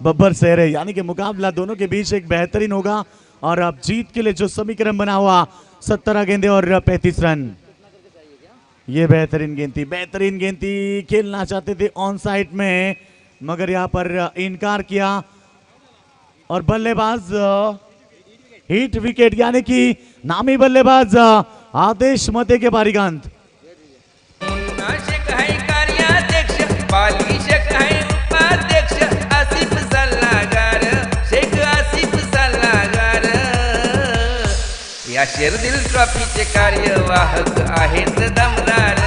[SPEAKER 2] बब्बर शहर है, यानी कि मुकाबला दोनों के बीच एक बेहतरीन होगा। और अब जीत के लिए जो समीकरण बना हुआ 17 गेंदे और 35 रन, ये बेहतरीन गेंद थी, खेलना चाहते थे ऑन साइड में मगर यहाँ पर इनकार किया। और बल्लेबाज हिट विकेट, यानी कि नामी बल्लेबाज आदेश मते के बारीगांत।
[SPEAKER 3] मुन्नाशक है कार्याध्यक्ष, बालिशक है उपाध्यक्ष, आसिफ सल्लागार, शेख आसिफ सल्लागार, या शेरदिल ट्रॉफीचे कार्यवाहक आहेत दमदार,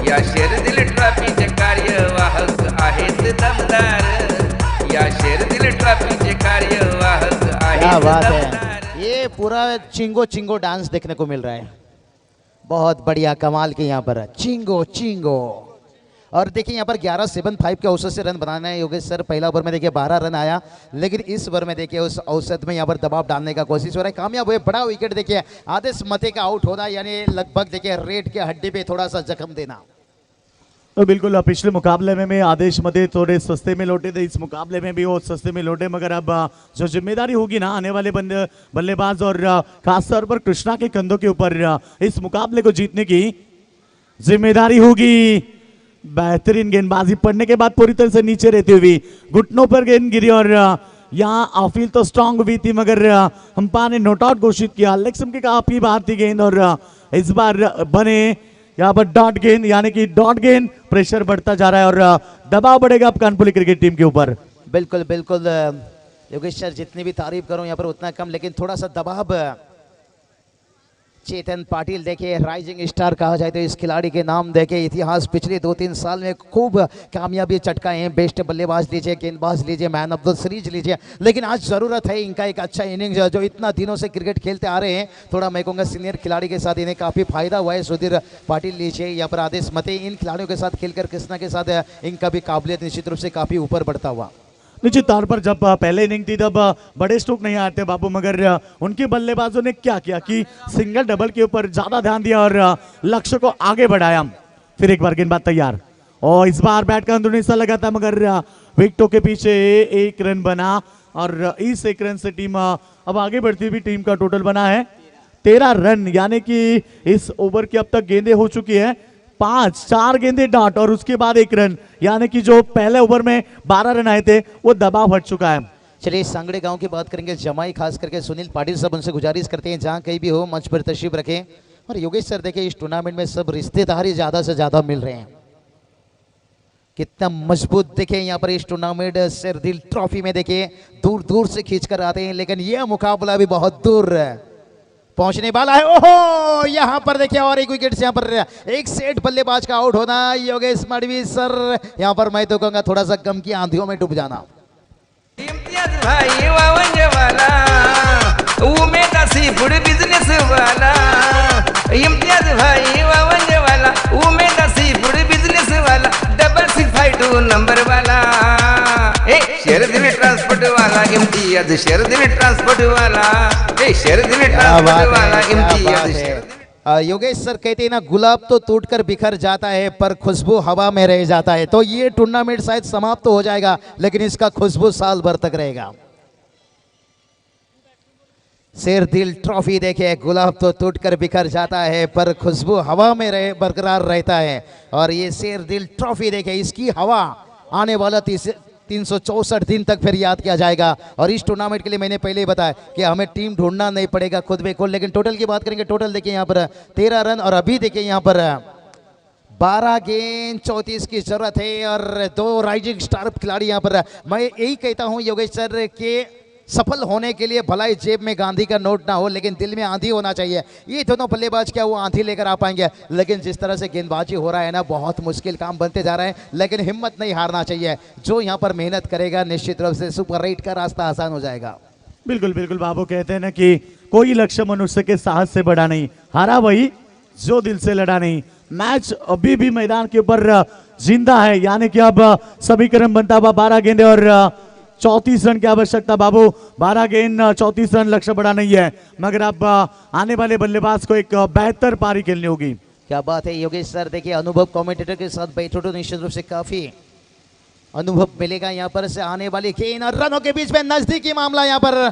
[SPEAKER 3] या शेरदिल ट्रॉफीचे कार्यवाहक आहेत दमदार, या शेरदिल ट्रॉफीचे कार्यवाहक
[SPEAKER 1] क्या
[SPEAKER 3] आहेत
[SPEAKER 1] बात
[SPEAKER 3] दमदार।
[SPEAKER 1] है, ये पूरा चिंगो चिंगो डांस देखने को मिल रहा है, बहुत बढ़िया कमाल के यहाँ पर चिंगो चिंगो। और देखिए यहाँ पर 11-7-5 के औसत से रन बनाना है योगेश सर। पहला ओवर में देखिए 12 रन आया, लेकिन इस ओवर में देखिए उस औसत में यहाँ पर दबाव डालने का कोशिश हो रहा है, कामयाब हुए। बड़ा विकेट देखिए आदेश मते का आउट होना, यानी लगभग देखिए रेड के हड्डी पे थोड़ा सा जख्म देना।
[SPEAKER 2] तो बिल्कुल, पिछले मुकाबले में आदेश मते थोड़े सस्ते में लौटे थे, इस मुकाबले में भी वो सस्ते में लौटे, मगर अब जो जिम्मेदारी होगी ना आने वाले बल्लेबाज और खासतौर पर कृष्णा के कंधों के ऊपर इस मुकाबले को जीतने की जिम्मेदारी होगी। बेहतरीन गेंदबाजी पड़ने के बाद पूरी तरह से नीचे रहती हुई घुटनों पर गेंद गिरी और यहाँ आफील तो स्ट्रांग हुई थी, मगर अंपायर ने नॉट आउट घोषित किया। लेक्सम की काफी बाहर थी गेंद और इस बार बने यहाँ पर डॉट गेंद, यानी कि डॉट गेंद। प्रेशर बढ़ता जा रहा है और दबाव बढ़ेगा अब कानपुर क्रिकेट टीम के ऊपर।
[SPEAKER 1] बिल्कुल बिल्कुल योगेश सर, जितनी भी तारीफ करूं यहाँ पर उतना कम, लेकिन थोड़ा सा दबाव। चेतन पाटिल देखिए राइजिंग स्टार कहा जाए तो इस खिलाड़ी के नाम देखिए इतिहास पिछले 2-3 साल में खूब कामयाबी चटकाए हैं। बेस्ट बल्लेबाज लीजिए, गेंदबाज लीजिए, मैन ऑफ द सीरीज लीजिए, लेकिन आज ज़रूरत है इनका एक अच्छा इनिंग्स जो इतना दिनों से क्रिकेट खेलते आ रहे हैं। थोड़ा मैं कहूँगा सीनियर खिलाड़ी के साथ इन्हें काफ़ी फायदा हुआ है। सुधीर पाटिल लीजिए, यहाँ पर आदेश मते, इन खिलाड़ियों के साथ खेलकर कृष्णा के साथ इनका भी काबिलियत निश्चित रूप से काफ़ी ऊपर बढ़ता हुआ।
[SPEAKER 2] निश्चित तौर पर जब पहले इनिंग थी तब बड़े स्ट्रोक नहीं आते बाबू, मगर उनके बल्लेबाजों ने क्या किया कि सिंगल डबल के ऊपर ज्यादा ध्यान दिया और लक्ष्य को आगे बढ़ाया। फिर एक बार गेंदबाज तैयार और इस बार बैट का अंदरूनी हिस्सा लगा था, मगर विकेटों के पीछे 1 रन बना और इस 1 रन से टीम अब आगे बढ़ती हुई टीम का टोटल बना है 13 रन, यानी कि इस ओवर की अब तक गेंदें हो चुकी है 4 गेंदे डॉट और उसके बाद 1 रन, यानी कि जो पहले ओवर में 12 रन आए थे वो दबाव हट चुका है।
[SPEAKER 1] चलिए सांगड़े गांव की बात करेंगे, जमाई खास करके सुनील पाटिल साहब, उनसे गुजारिश करते हैं जहां कहीं भी हो मंच पर तशरीफ रखें। और योगेश सर देखिए इस टूर्नामेंट में सब रिश्तेदार ही ज्यादा से ज्यादा मिल रहे हैं, कितना मजबूत देखे यहाँ पर इस टूर्नामेंट शेरदिल ट्रॉफी में देखिए दूर दूर से खींच कर आते हैं, लेकिन यह मुकाबला भी बहुत दूर पहुंचने वाला है। ओहो, यहाँ पर देखिए और एक विकेट से यहाँ पर एक सेट बल्लेबाज का आउट होना। योगेश मडवी सर यहाँ पर मैं तो कहूंगा थोड़ा सा गम की आंधियों में डूब जाना।
[SPEAKER 3] इम्तियाज भाई वावंज वाला, उमेद सीफूड बिजनेस वाला, इम्तियाज भाई वावंज वाला, उमेद सीफूड बिजनेस वाला, 652 नंबर वाला, शेरदिल ट्रांसपोर्ट वाला इम्तियाज, शेरदिल ट्रांसपोर्ट वाला, शेरदिल ट्रांसपोर्ट वाला इम्तियाज।
[SPEAKER 1] योगेश सर कहते हैं ना, गुलाब तो टूटकर बिखर जाता है पर खुशबू हवा में रह जाता है। तो ये टूर्नामेंट शायद समाप्त तो हो जाएगा, लेकिन इसका खुशबू साल भर तक रहेगा। शेरदिल ट्रॉफी देखे, गुलाब तो टूटकर बिखर जाता है पर खुशबू हवा में बरकरार रहता है। और ये शेरदिल ट्रॉफी देखे, इसकी हवा आने वाला 364 दिन तक फिर याद किया जाएगा। और इस टूर्नामेंट के लिए मैंने पहले ही बताया कि हमें टीम ढूंढना नहीं पड़ेगा खुद में खुद। लेकिन टोटल की बात करेंगे, टोटल देखिए यहाँ पर 13 रन और अभी देखिए यहाँ पर 12 गेंद 34 की जरूरत है और 2 राइजिंग स्टार खिलाड़ी यहाँ पर। मैं यही कहता हूँ योगेश सर के सफल होने के लिए भलाई जेब में गांधी का नोट ना हो, लेकिन दिल में आंधी होना चाहिए। ये दोनों बल्लेबाज क्या वो आंधी लेकर आ पाएंगे? लेकिन जिस तरह से गेंदबाजी हो रहा है ना, बहुत मुश्किल काम बनते जा रहा है, लेकिन हिम्मत नहीं हारना चाहिए। जो यहाँ पर मेहनत करेगा निश्चित रूप से सुपर 8 का रास्ता आसान हो जाएगा।
[SPEAKER 2] बिल्कुल बिल्कुल बाबू, कहते हैं ना कि कोई लक्ष्य मनुष्य के साहस से बड़ा नहीं, हारा वही जो दिल से लड़ा नहीं। मैच अभी भी मैदान के ऊपर जिंदा है, यानी कि अब समीकरण बनता हुआ 12 गेंदे और 34 रन की आवश्यकता बाबू। 12 गेंद 34 रन लक्ष्य बड़ा नहीं है, मगर अब आने वाले बल्लेबाज को एक बेहतर पारी खेलनी होगी।
[SPEAKER 1] क्या बात है योगेश सर, देखिए अनुभव कमेंटेटर के साथ बैठो तो निश्चित रूप से काफी अनुभव मिलेगा यहाँ पर से आने वाली गेंद और रनों के बीच में नजदीकी मामला यहाँ पर।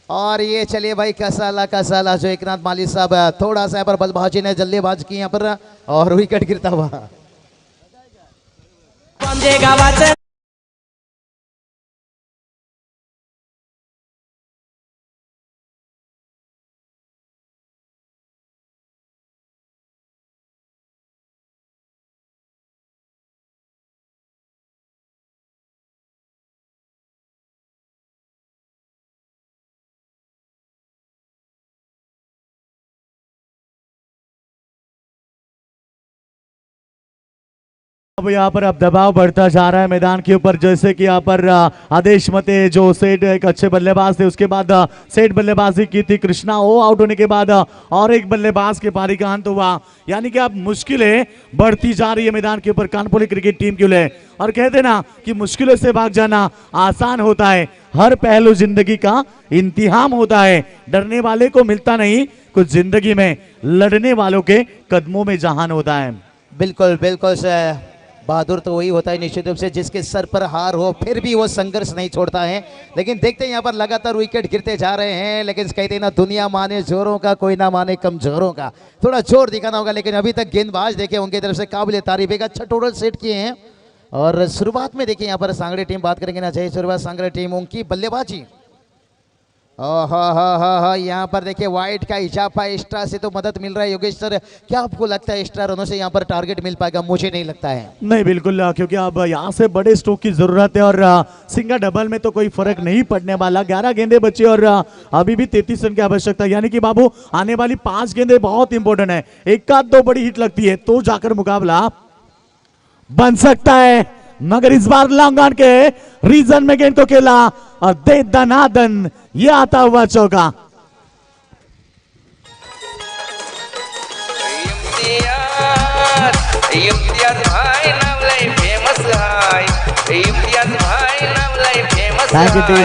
[SPEAKER 1] और ये चलिए भाई कसाला जो एकनाथ माली साहब थोड़ा सा यहाँ पर बल्लेबाजी ने जल्दीबाज की यहाँ पर और विकेट गिरता हुआ।
[SPEAKER 2] अब यहाँ पर अब दबाव बढ़ता जा रहा है मैदान के ऊपर, जैसे कि यहाँ पर आदेश मते जो सेठ एक अच्छे बल्लेबाज थे, उसके बाद सेठ बल्लेबाजी की थी कृष्णा, वो आउट होने के बाद और एक बल्लेबाज के पारी का अंत हुआ। यानी कि अब मुश्किलें बढ़ती जा रही है मैदान के ऊपर कानपुर क्रिकेट टीम के लिए। और कहते ना कि मुश्किलों से भाग जाना आसान होता है, हर पहलू जिंदगी का इम्तिहान होता है, डरने वाले को मिलता नहीं कुछ, जिंदगी में लड़ने वालों के कदमों में जहान होता है।
[SPEAKER 1] बिल्कुल बिल्कुल सर, बहादुर तो वही होता है निश्चित रूप से जिसके सर पर हार हो फिर भी वो संघर्ष नहीं छोड़ता है। लेकिन देखते हैं यहाँ पर लगातार विकेट गिरते जा रहे हैं, लेकिन कहते हैं ना दुनिया माने जोरों का कोई ना माने कमजोरों का, थोड़ा जोर दिखाना होगा। लेकिन अभी तक गेंदबाज देखे उनकी तरफ से काबिल तारीफ, एक अच्छा टोटल सेट किए हैं। और शुरुआत में देखिए यहाँ पर सांगड़े टीम बात करेंगे ना, जय शुरुआत सांगड़े टीम उनकी बल्लेबाजी यहाँ पर देखिए वाइट का इजाफा एक्स्ट्रा से तो मदद मिल रहा है। योगेश सर क्या आपको लगता है एक्स्ट्रा रनों से यहाँ पर टारगेट मिल पाएगा? मुझे नहीं लगता है।
[SPEAKER 2] नहीं बिल्कुल, क्योंकि अब यहाँ से बड़े स्ट्रोक की जरूरत है और सिंगल डबल में तो कोई फर्क नहीं पड़ने वाला। 11 गेंदे बची और अभी भी 33 रन की आवश्यकता, यानी कि बाबू आने वाली 5 गेंदे बहुत इंपॉर्टेंट है। एक आध दो बड़ी हिट लगती है तो जाकर मुकाबला बन सकता है, मगर इस बार लॉन्ग ऑन के रीजन में गेंद को खेला और दे दनादन ये आता हुआ चौका।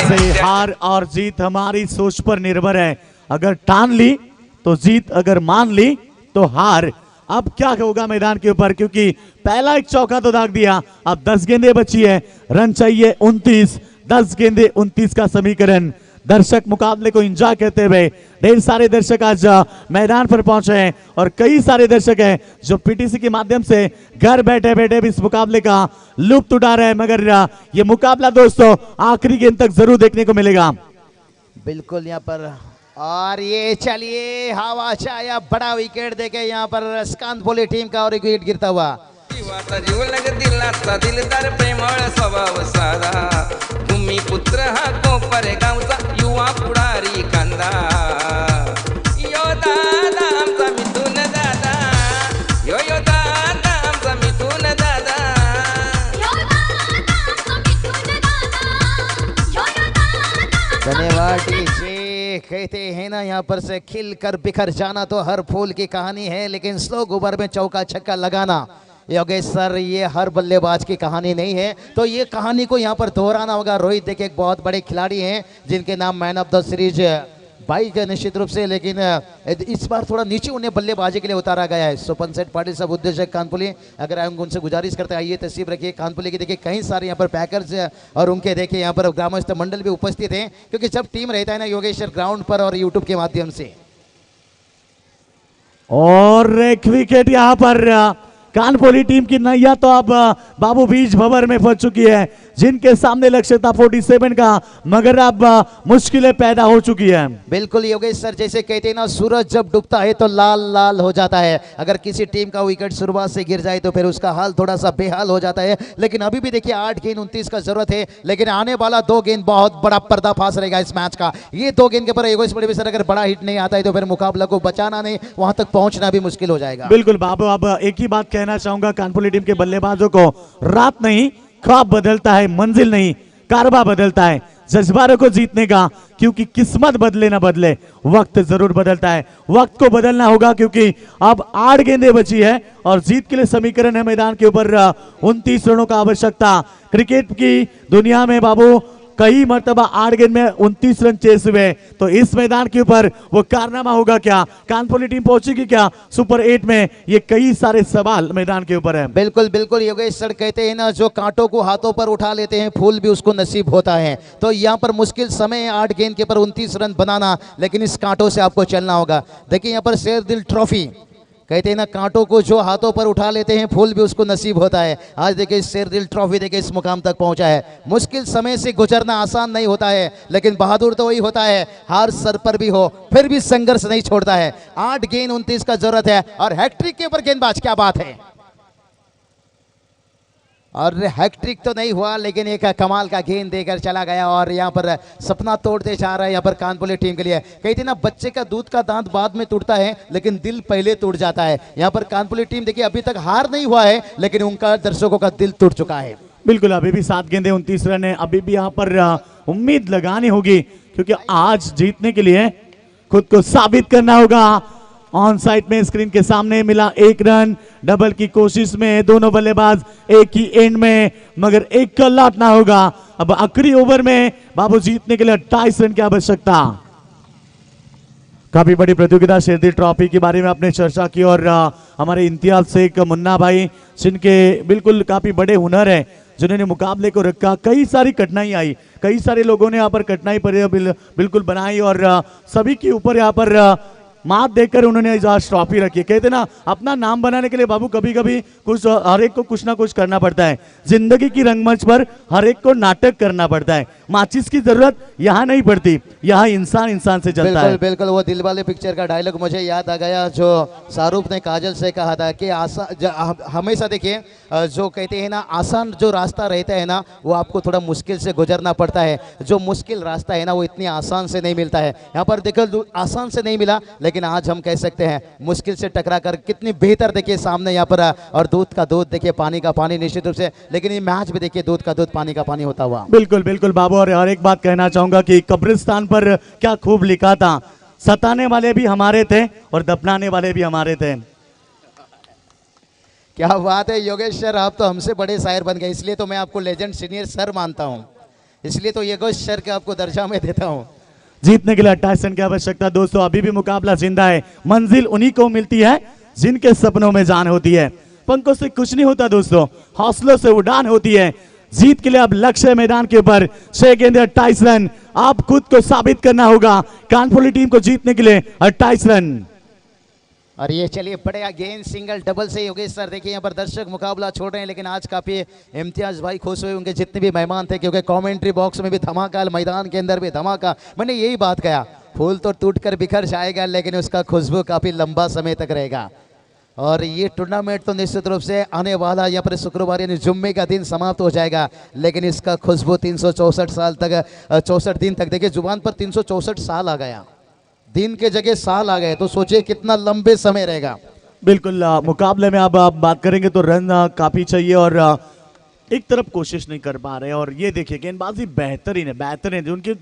[SPEAKER 2] से हार और जीत हमारी सोच पर निर्भर है, अगर ठान ली तो जीत, अगर मान ली तो हार। अब क्या होगा मैदान के ऊपर, क्योंकि पहला एक चौका तो दाग दिया, अब 10 गेंदे बची है, रन चाहिए 29, 10 गेंदे 29 का समीकरण। दर्शक मुकाबले को एंजॉय करते हुए, ढेर सारे दर्शक आज मैदान पर पहुंचे हैं और कई सारे दर्शक हैं जो पीटीसी के माध्यम से घर बैठे बैठे भी इस मुकाबले का लुत्फ उठा रहे हैं। मगर ये मुकाबला दोस्तों आखिरी गेंद तक जरूर देखने को मिलेगा।
[SPEAKER 1] बिल्कुल यहाँ पर, और ये चलिए हवा छाया बड़ा विकेट देके यहाँ पर कानपुर टीम का और एक विकेट गिरता हुआ।
[SPEAKER 3] दिलाचा दिलदार प्रेमळ स्वभाव साधा, तुम्ही पुत्र हा कोपर गावचा युवा पुढारी कांदा। यो दादा आमचा मिथून दादा, यो यो दादा आमचा मिथून दादा, यो दादा आमचा मिथून दादा, यो यो दादा।
[SPEAKER 1] धन्यवाद डीजे। कहते हैं ना यहाँ पर से खिल कर बिखर जाना तो हर फूल की कहानी है, लेकिन स्लो ओवर में चौका छक्का लगाना योगेश सर ये हर बल्लेबाज की कहानी नहीं है। तो ये कहानी को यहाँ पर दोहराना होगा। रोहित देखिए एक बहुत बड़े खिलाड़ी हैं जिनके नाम मैन ऑफ द सीरीज भाई निश्चित रूप से, लेकिन इस बार थोड़ा नीचे उन्हें बल्लेबाजी के लिए उतारा गया है। सुपन सेठ पाटिल सब उद्देश्य कानपुली, अगर हम उनसे गुजारिश करते हैं आइए तस्वीर रखिए कानपुली की। देखिए कई सारे यहाँ पर पैकर्स और उनके देखिए यहाँ पर ग्रामस्थ मंडल भी उपस्थित हैं, क्योंकि जब टीम रहता है ना योगेश सर ग्राउंड पर और यूट्यूब के माध्यम से।
[SPEAKER 2] और एक विकेट यहाँ पर कानपुरी टीम की नैया तो अब बाबू बीज भंवर में फंस चुकी है, जिनके सामने लक्ष्य था 47 का, मगर अब मुश्किलें पैदा हो चुकी है।
[SPEAKER 1] बिल्कुल योगेश सर, जैसे कहते हैं ना सूरज जब डूबता है तो लाल लाल हो जाता है। अगर किसी टीम का विकेट शुरुआत से गिर जाए तो फिर उसका हाल थोड़ा सा बेहाल हो जाता है। लेकिन अभी भी देखिए 8 गेंद 29 का जरूरत है, लेकिन आने वाला 2 गेंद बहुत बड़ा पर्दाफाश रहेगा इस मैच का। ये 2 गेंद के ऊपर योगेश बड़े सर अगर बड़ा हिट नहीं आता है तो फिर मुकाबला को बचाना नहीं, वहां तक पहुंचना भी मुश्किल हो जाएगा।
[SPEAKER 2] बिल्कुल बाबू, अब एक ही बात कहना चाहूंगा कानपुर टीम के बल्लेबाजों को, रात नहीं ख्वाब बदलता है, मंजिल नहीं कारबा बदलता है जज्बारों को जीतने का, क्योंकि किस्मत बदले ना बदले वक्त जरूर बदलता है। वक्त को बदलना होगा क्योंकि अब 8 गेंदें बची है और जीत के लिए समीकरण है मैदान के ऊपर 29 रनों का आवश्यकता। क्रिकेट की दुनिया में बाबू कई मर्तबा 8 गेंद में 29 रन चेस हुए, तो इस मैदान के ऊपर वो कारनामा होगा क्या? कानपुर टीम पहुंचेगी क्या सुपर 8 में? ये कई सारे सवाल मैदान के ऊपर है।
[SPEAKER 1] बिल्कुल बिल्कुल योगेश सर कहते हैं ना, जो कांटों को हाथों पर उठा लेते हैं फूल भी उसको नसीब होता है। तो यहाँ पर मुश्किल समय है 8 गेंद के ऊपर 29 रन बनाना, लेकिन इस कांटों से आपको चलना होगा। देखिए यहाँ पर शेर दिल ट्रॉफी कहते हैं ना, कांटों को जो हाथों पर उठा लेते हैं फूल भी उसको नसीब होता है। आज देखिए शेर दिल ट्रॉफी देखिए इस मुकाम तक पहुंचा है। मुश्किल समय से गुजरना आसान नहीं होता है, लेकिन बहादुर तो वही होता है, हार सर पर भी हो फिर भी संघर्ष नहीं छोड़ता है। 8 गेंद 29 का जरूरत है और हैट्रिक के ऊपर गेंदबाज, क्या बात है। और हैट्रिक तो नहीं हुआ, लेकिन एक कमाल का गेंद देकर चला गया और यहाँ पर सपना तोड़ते जा रहा है यहाँ पर कानपुर टीम के लिए। कहते हैं ना, बच्चे का दूध का दांत बाद में टूटता है लेकिन दिल पहले टूट जाता है। यहाँ पर कानपुर टीम देखिए अभी तक हार नहीं हुआ है, लेकिन उनका दर्शकों का दिल टूट चुका है।
[SPEAKER 2] बिल्कुल, अभी भी 7 गेंदे 29 रन है। अभी भी यहाँ पर उम्मीद लगानी होगी, क्योंकि आज जीतने के लिए खुद को साबित करना होगा। ऑन साइड में स्क्रीन के सामने मिला 1 रन, डबल की कोशिश में दोनों बल्लेबाज एक ही एंड में, मगर एक का लौटना होगा। अब आखिरी ओवर में बाबू जीतने के लिए 28 रन की आवश्यकता। काफी बड़ी प्रतियोगिता शेरदिल ट्रॉफी के बारे में आपने चर्चा की, और हमारे इम्तियाज से एक मुन्ना भाई जिनके बिल्कुल काफी बड़े हुनर है, जिन्होंने मुकाबले को रखा। कई सारी कठिनाई आई, कई सारे लोगों ने यहाँ पर कठिनाई पर बिल्कुल बनाई, और सभी के ऊपर यहाँ पर मात देकर उन्होंने आज ट्रॉफी रखी। कहते ना, अपना नाम बनाने के लिए बाबू कभी कभी कुछ हर एक को कुछ ना कुछ करना पड़ता है। जिंदगी की रंगमंच पर हर एक को नाटक करना पड़ता है। माचिस की जरूरत यहाँ नहीं पड़ती, यहाँ इंसान इंसान से चलता है।
[SPEAKER 1] बिल्कुल बिल्कुल, वो दिलवाले पिक्चर का डायलॉग मुझे याद आ गया, जो शाहरुख ने काजल से कहा था कि हमेशा देखिए जो कहते हैं ना, आसान जो रास्ता रहता है ना, वो आपको थोड़ा मुश्किल से गुजरना पड़ता है। जो मुश्किल रास्ता है ना, वो इतनी आसान से नहीं मिलता है। यहाँ पर देखो आसान से नहीं मिला, लेकिन आज हम कह सकते हैं मुश्किल से टकरा कर कितनी बेहतर देखिए सामने यहाँ पर, और दूध का दूध देखिए पानी का पानी निश्चित रूप से, लेकिन ये मैच भी देखिए दूध का दूध पानी का पानी होता हुआ।
[SPEAKER 2] बिल्कुल बिल्कुल बाबू, और एक बात कहना चाहूंगा कि कब्रिस्तान पर क्या खूब लिखा था, सताने वाले भी हमारे थे और दफनाने वाले भी हमारे थे।
[SPEAKER 1] क्या बात है योगेश सर, आप तो हमसे बड़े शायर बन गए, इसलिए तो मैं आपको लेजेंड सीनियर सर मानता हूँ, इसलिए तो योगेश सर के आपको दर्जा में देता हूँ।
[SPEAKER 2] जीतने के लिए 28 रन की आवश्यकता। दोस्तों अभी भी मुकाबला जिंदा है, मंजिल उन्हीं को मिलती है जिनके सपनों में जान होती है। पंखों से कुछ नहीं होता दोस्तों, हौसलों से उड़ान होती है। जीत के लिए अब लक्ष्य मैदान के ऊपर, 6 गेंदे 28 रन। आप खुद को साबित करना होगा कानपुर टीम को जीतने के लिए 28 रन।
[SPEAKER 1] और ये चलिए बढ़िया गेंद सिंगल डबल से योगेश सर देखिए यहाँ पर दर्शक मुकाबला छोड़ रहे हैं, लेकिन आज काफी इम्तियाज भाई खुश हुए, उनके जितने भी मेहमान थे, क्योंकि कमेंट्री बॉक्स में भी धमाका, मैदान के अंदर भी धमाका। मैंने यही बात कहा, फूल तो टूट कर बिखर जाएगा, लेकिन उसका खुशबू काफी लंबा समय तक रहेगा। और ये टूर्नामेंट तो निश्चित रूप से आने वाला यहाँ पर शुक्रवार यानी जुम्मे का दिन समाप्त हो जाएगा, लेकिन इसका खुशबू 364 साल तक, 64 दिन तक, देखिए जुबान पर 364 साल आ गया, दिन के जगह साल आ गए, तो सोचिए कितना लंबे समय रहेगा।
[SPEAKER 2] बिल्कुल, मुकाबले में अब आप बात करेंगे तो रन काफी चाहिए, और एक तरफ कोशिश नहीं कर पा रहे। और ये देखिए गेंदबाजी बेहतरीन है, जो उनकी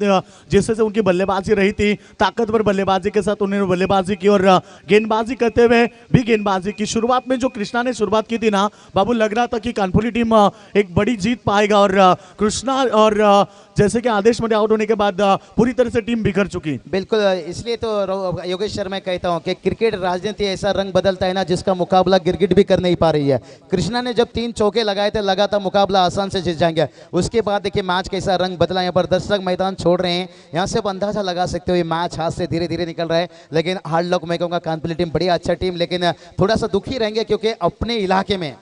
[SPEAKER 2] जैसे से उनकी बल्लेबाजी रही थी, ताकतवर बल्लेबाजी के साथ उन्होंने बल्लेबाजी की, और गेंदबाजी करते हुए भी गेंदबाजी की। शुरुआत में जो कृष्णा ने शुरुआत की थी ना बाबू, लग रहा था कि कानपुर टीम एक बड़ी जीत पाएगा, और कृष्णा और जैसे कि आदेश में आउट होने के बाद पूरी तरह से टीम बिखर चुकी।
[SPEAKER 1] बिल्कुल, इसलिए तो योगेश शर्मा कहता हूं कि क्रिकेट राजनीति ऐसा रंग बदलता है ना, जिसका मुकाबला गिरगिट भी कर नहीं पा रही है। कृष्णा ने जब 3 चौके लगाए थे, लगा था मुकाबला आसान से जीत जाएंगे, उसके बाद देखिए मैच कैसा रंग बदला। यहाँ पर दर्शक मैदान छोड़ रहे हैं, यहाँ से आप अंदाजा लगा सकते हो ये मैच हाथ से धीरे धीरे निकल रहा है। लेकिन हार्ड लक मैं कहूँगा कानपुर टीम बड़ी अच्छा टीम, लेकिन थोड़ा सा दुखी रहेंगे क्योंकि अपने इलाके में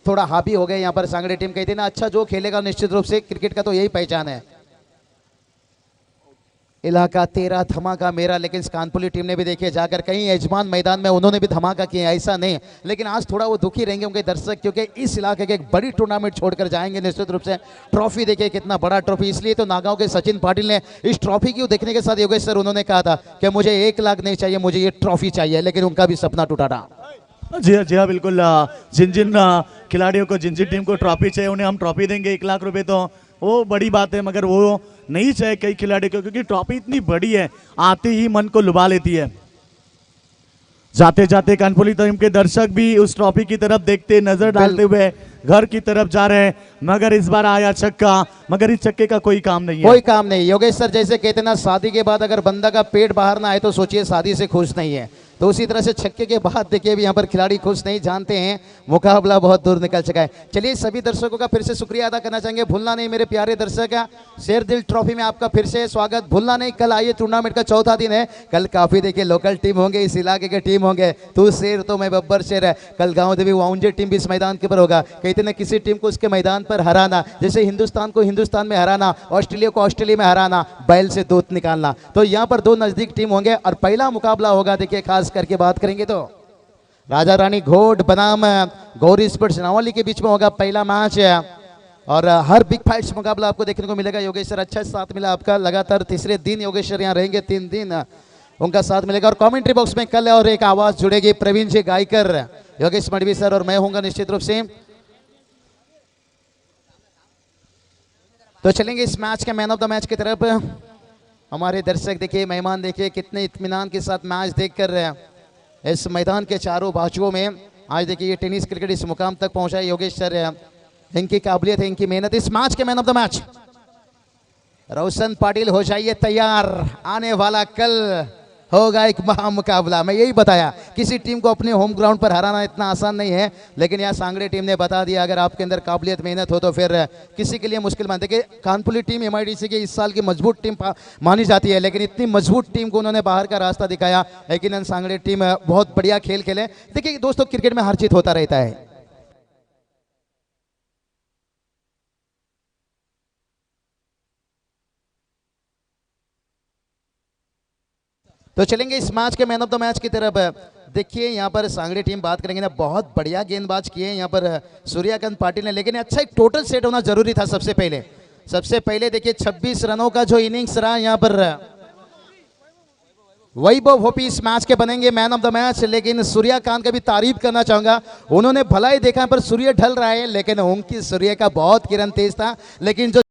[SPEAKER 1] थोड़ा हावी हो गए यहाँ पर सांगड़े टीम। कहते हैं ना, अच्छा जो खेलेगा निश्चित रूप से, क्रिकेट का तो यही पहचान है, इलाका तेरा धमाका मेरा। लेकिन कानपुर टीम ने भी देखिए जाकर कहीं यजमान मैदान में उन्होंने भी धमाका किया, ऐसा नहीं, लेकिन आज थोड़ा वो दुखी रहेंगे उनके दर्शक, क्योंकि इस इलाके के एक बड़ी टूर्नामेंट छोड़कर जाएंगे निश्चित रूप से। ट्रॉफी देखिए कितना बड़ा ट्रॉफी, इसलिए तो नागांव के सचिन पाटिल ने इस ट्रॉफी को देखने के साथ योगेश सर उन्होंने कहा था कि मुझे 1 लाख नहीं चाहिए, मुझे ये ट्रॉफी चाहिए, लेकिन उनका भी सपना टूटा था।
[SPEAKER 2] जी हाँ बिल्कुल, जिन जिन खिलाड़ियों को, जिन जिन टीम को ट्रॉफी चाहिए उन्हें हम ट्रॉफी देंगे। 1 लाख रुपए तो वो बड़ी बात है, मगर वो नहीं चाहिए कई खिलाड़ी को, क्योंकि ट्रॉफी इतनी बड़ी है, आते ही मन को लुभा लेती है। जाते जाते कानपुर टीम के दर्शक भी उस ट्रॉफी की तरफ देखते, नजर डालते हुए घर की तरफ जा रहे हैं, मगर इस बार आया छक्का, मगर इस छक्के का कोई काम नहीं है।
[SPEAKER 1] कोई काम नहीं। योगेश सर जैसे कहते ना, शादी के बाद अगर बंदा का पेट बाहर ना आए तो सोचिए शादी से खुश नहीं है। तो उसी तरह से छक्के के बाद देखिए भी यहाँ पर खिलाड़ी खुश नहीं, जानते हैं मुकाबला बहुत दूर निकल चुका है। चलिए सभी दर्शकों का फिर से शुक्रिया अदा करना चाहेंगे। भूलना नहीं मेरे प्यारे दर्शक, शेर दिल ट्रॉफी में आपका फिर से स्वागत। भूलना नहीं, कल आइए, टूर्नामेंट का चौथा दिन है। कल काफी देखिए लोकल टीम होंगे, इस इलाके के टीम होंगे। तू शेर तो मैं बब्बर शेर है। कल गाँव देवी वाउंजे टीम भी इस मैदान के ऊपर होगा। कहते ना किसी टीम को उसके मैदान पर हराना, जैसे हिंदुस्तान को हिंदुस्तान में हराना, ऑस्ट्रेलिया को ऑस्ट्रेलिया में हराना, बैल से दूध निकालना। तो यहाँ पर दो नजदीक टीम होंगे और पहला मुकाबला होगा देखिए, खास करके बात करेंगे तो राजा रानी घोड़ बनाम गौरी स्पोर्ट्स नावाली के बीच में होगा पहला मैच। और हर बिग फाइट्स मुकाबला आपको देखने को मिलेगा। योगेश सर अच्छा साथ मिला आपका, लगातार तीसरे दिन योगेश सर यहाँ रहेंगे, 3 दिन उनका साथ मिलेगा। और कमेंट्री बॉक्स में कल और एक आवाज जुड़ेगी, प्रवीण जी गायकर, योगेश मडवी सर और मैं होऊंगा निश्चित रूप से। तो चलेंगे इस मैच के मैन ऑफ द मैच की तरफ। हमारे दर्शक देखिए, मेहमान देखिए कितने इत्मीनान के साथ मैच देखकर इस मैदान के चारों बाजुओं में आज देखिए ये टेनिस क्रिकेट इस मुकाम तक पहुंचा है। योगेश सर, इनकी काबिलियत है, इनकी मेहनत। इस मैच के मैन ऑफ द मैच रोशन पाटिल, हो जाइए तैयार, आने वाला कल होगा एक महा मुकाबला। मैं यही बताया, किसी टीम को अपने होम ग्राउंड पर हराना इतना आसान नहीं है, लेकिन यहाँ सांगड़े टीम ने बता दिया अगर आपके अंदर काबिलियत मेहनत हो तो फिर किसी के लिए मुश्किल मान। देखिए कानपुर टीम MIDC की इस साल की मजबूत टीम मानी जाती है, लेकिन इतनी मजबूत टीम को उन्होंने बाहर का रास्ता दिखाया। लेकिन सांगड़े टीम बहुत बढ़िया खेल खेले। देखिए दोस्तों, क्रिकेट में हार जीत होता रहता है। तो चलेंगे इस मैच के मैन ऑफ द मैच की तरफ। देखिए यहाँ पर सांगड़े टीम बात करेंगे ना, बहुत बढ़िया गेंदबाज किए यहाँ पर सूर्यकांत पाटिल ने, लेकिन अच्छा एक टोटल सेट होना जरूरी था। सबसे पहले देखिए 26 रनों का जो इनिंग्स रहा यहाँ पर, वैभव होपी इस मैच के बनेंगे मैन ऑफ द मैच। लेकिन सूर्यकांत का भी तारीफ करना चाहूंगा, उन्होंने भला ही देखा पर सूर्य ढल रहा है, लेकिन उनकी सूर्य का बहुत किरण तेज था, लेकिन जो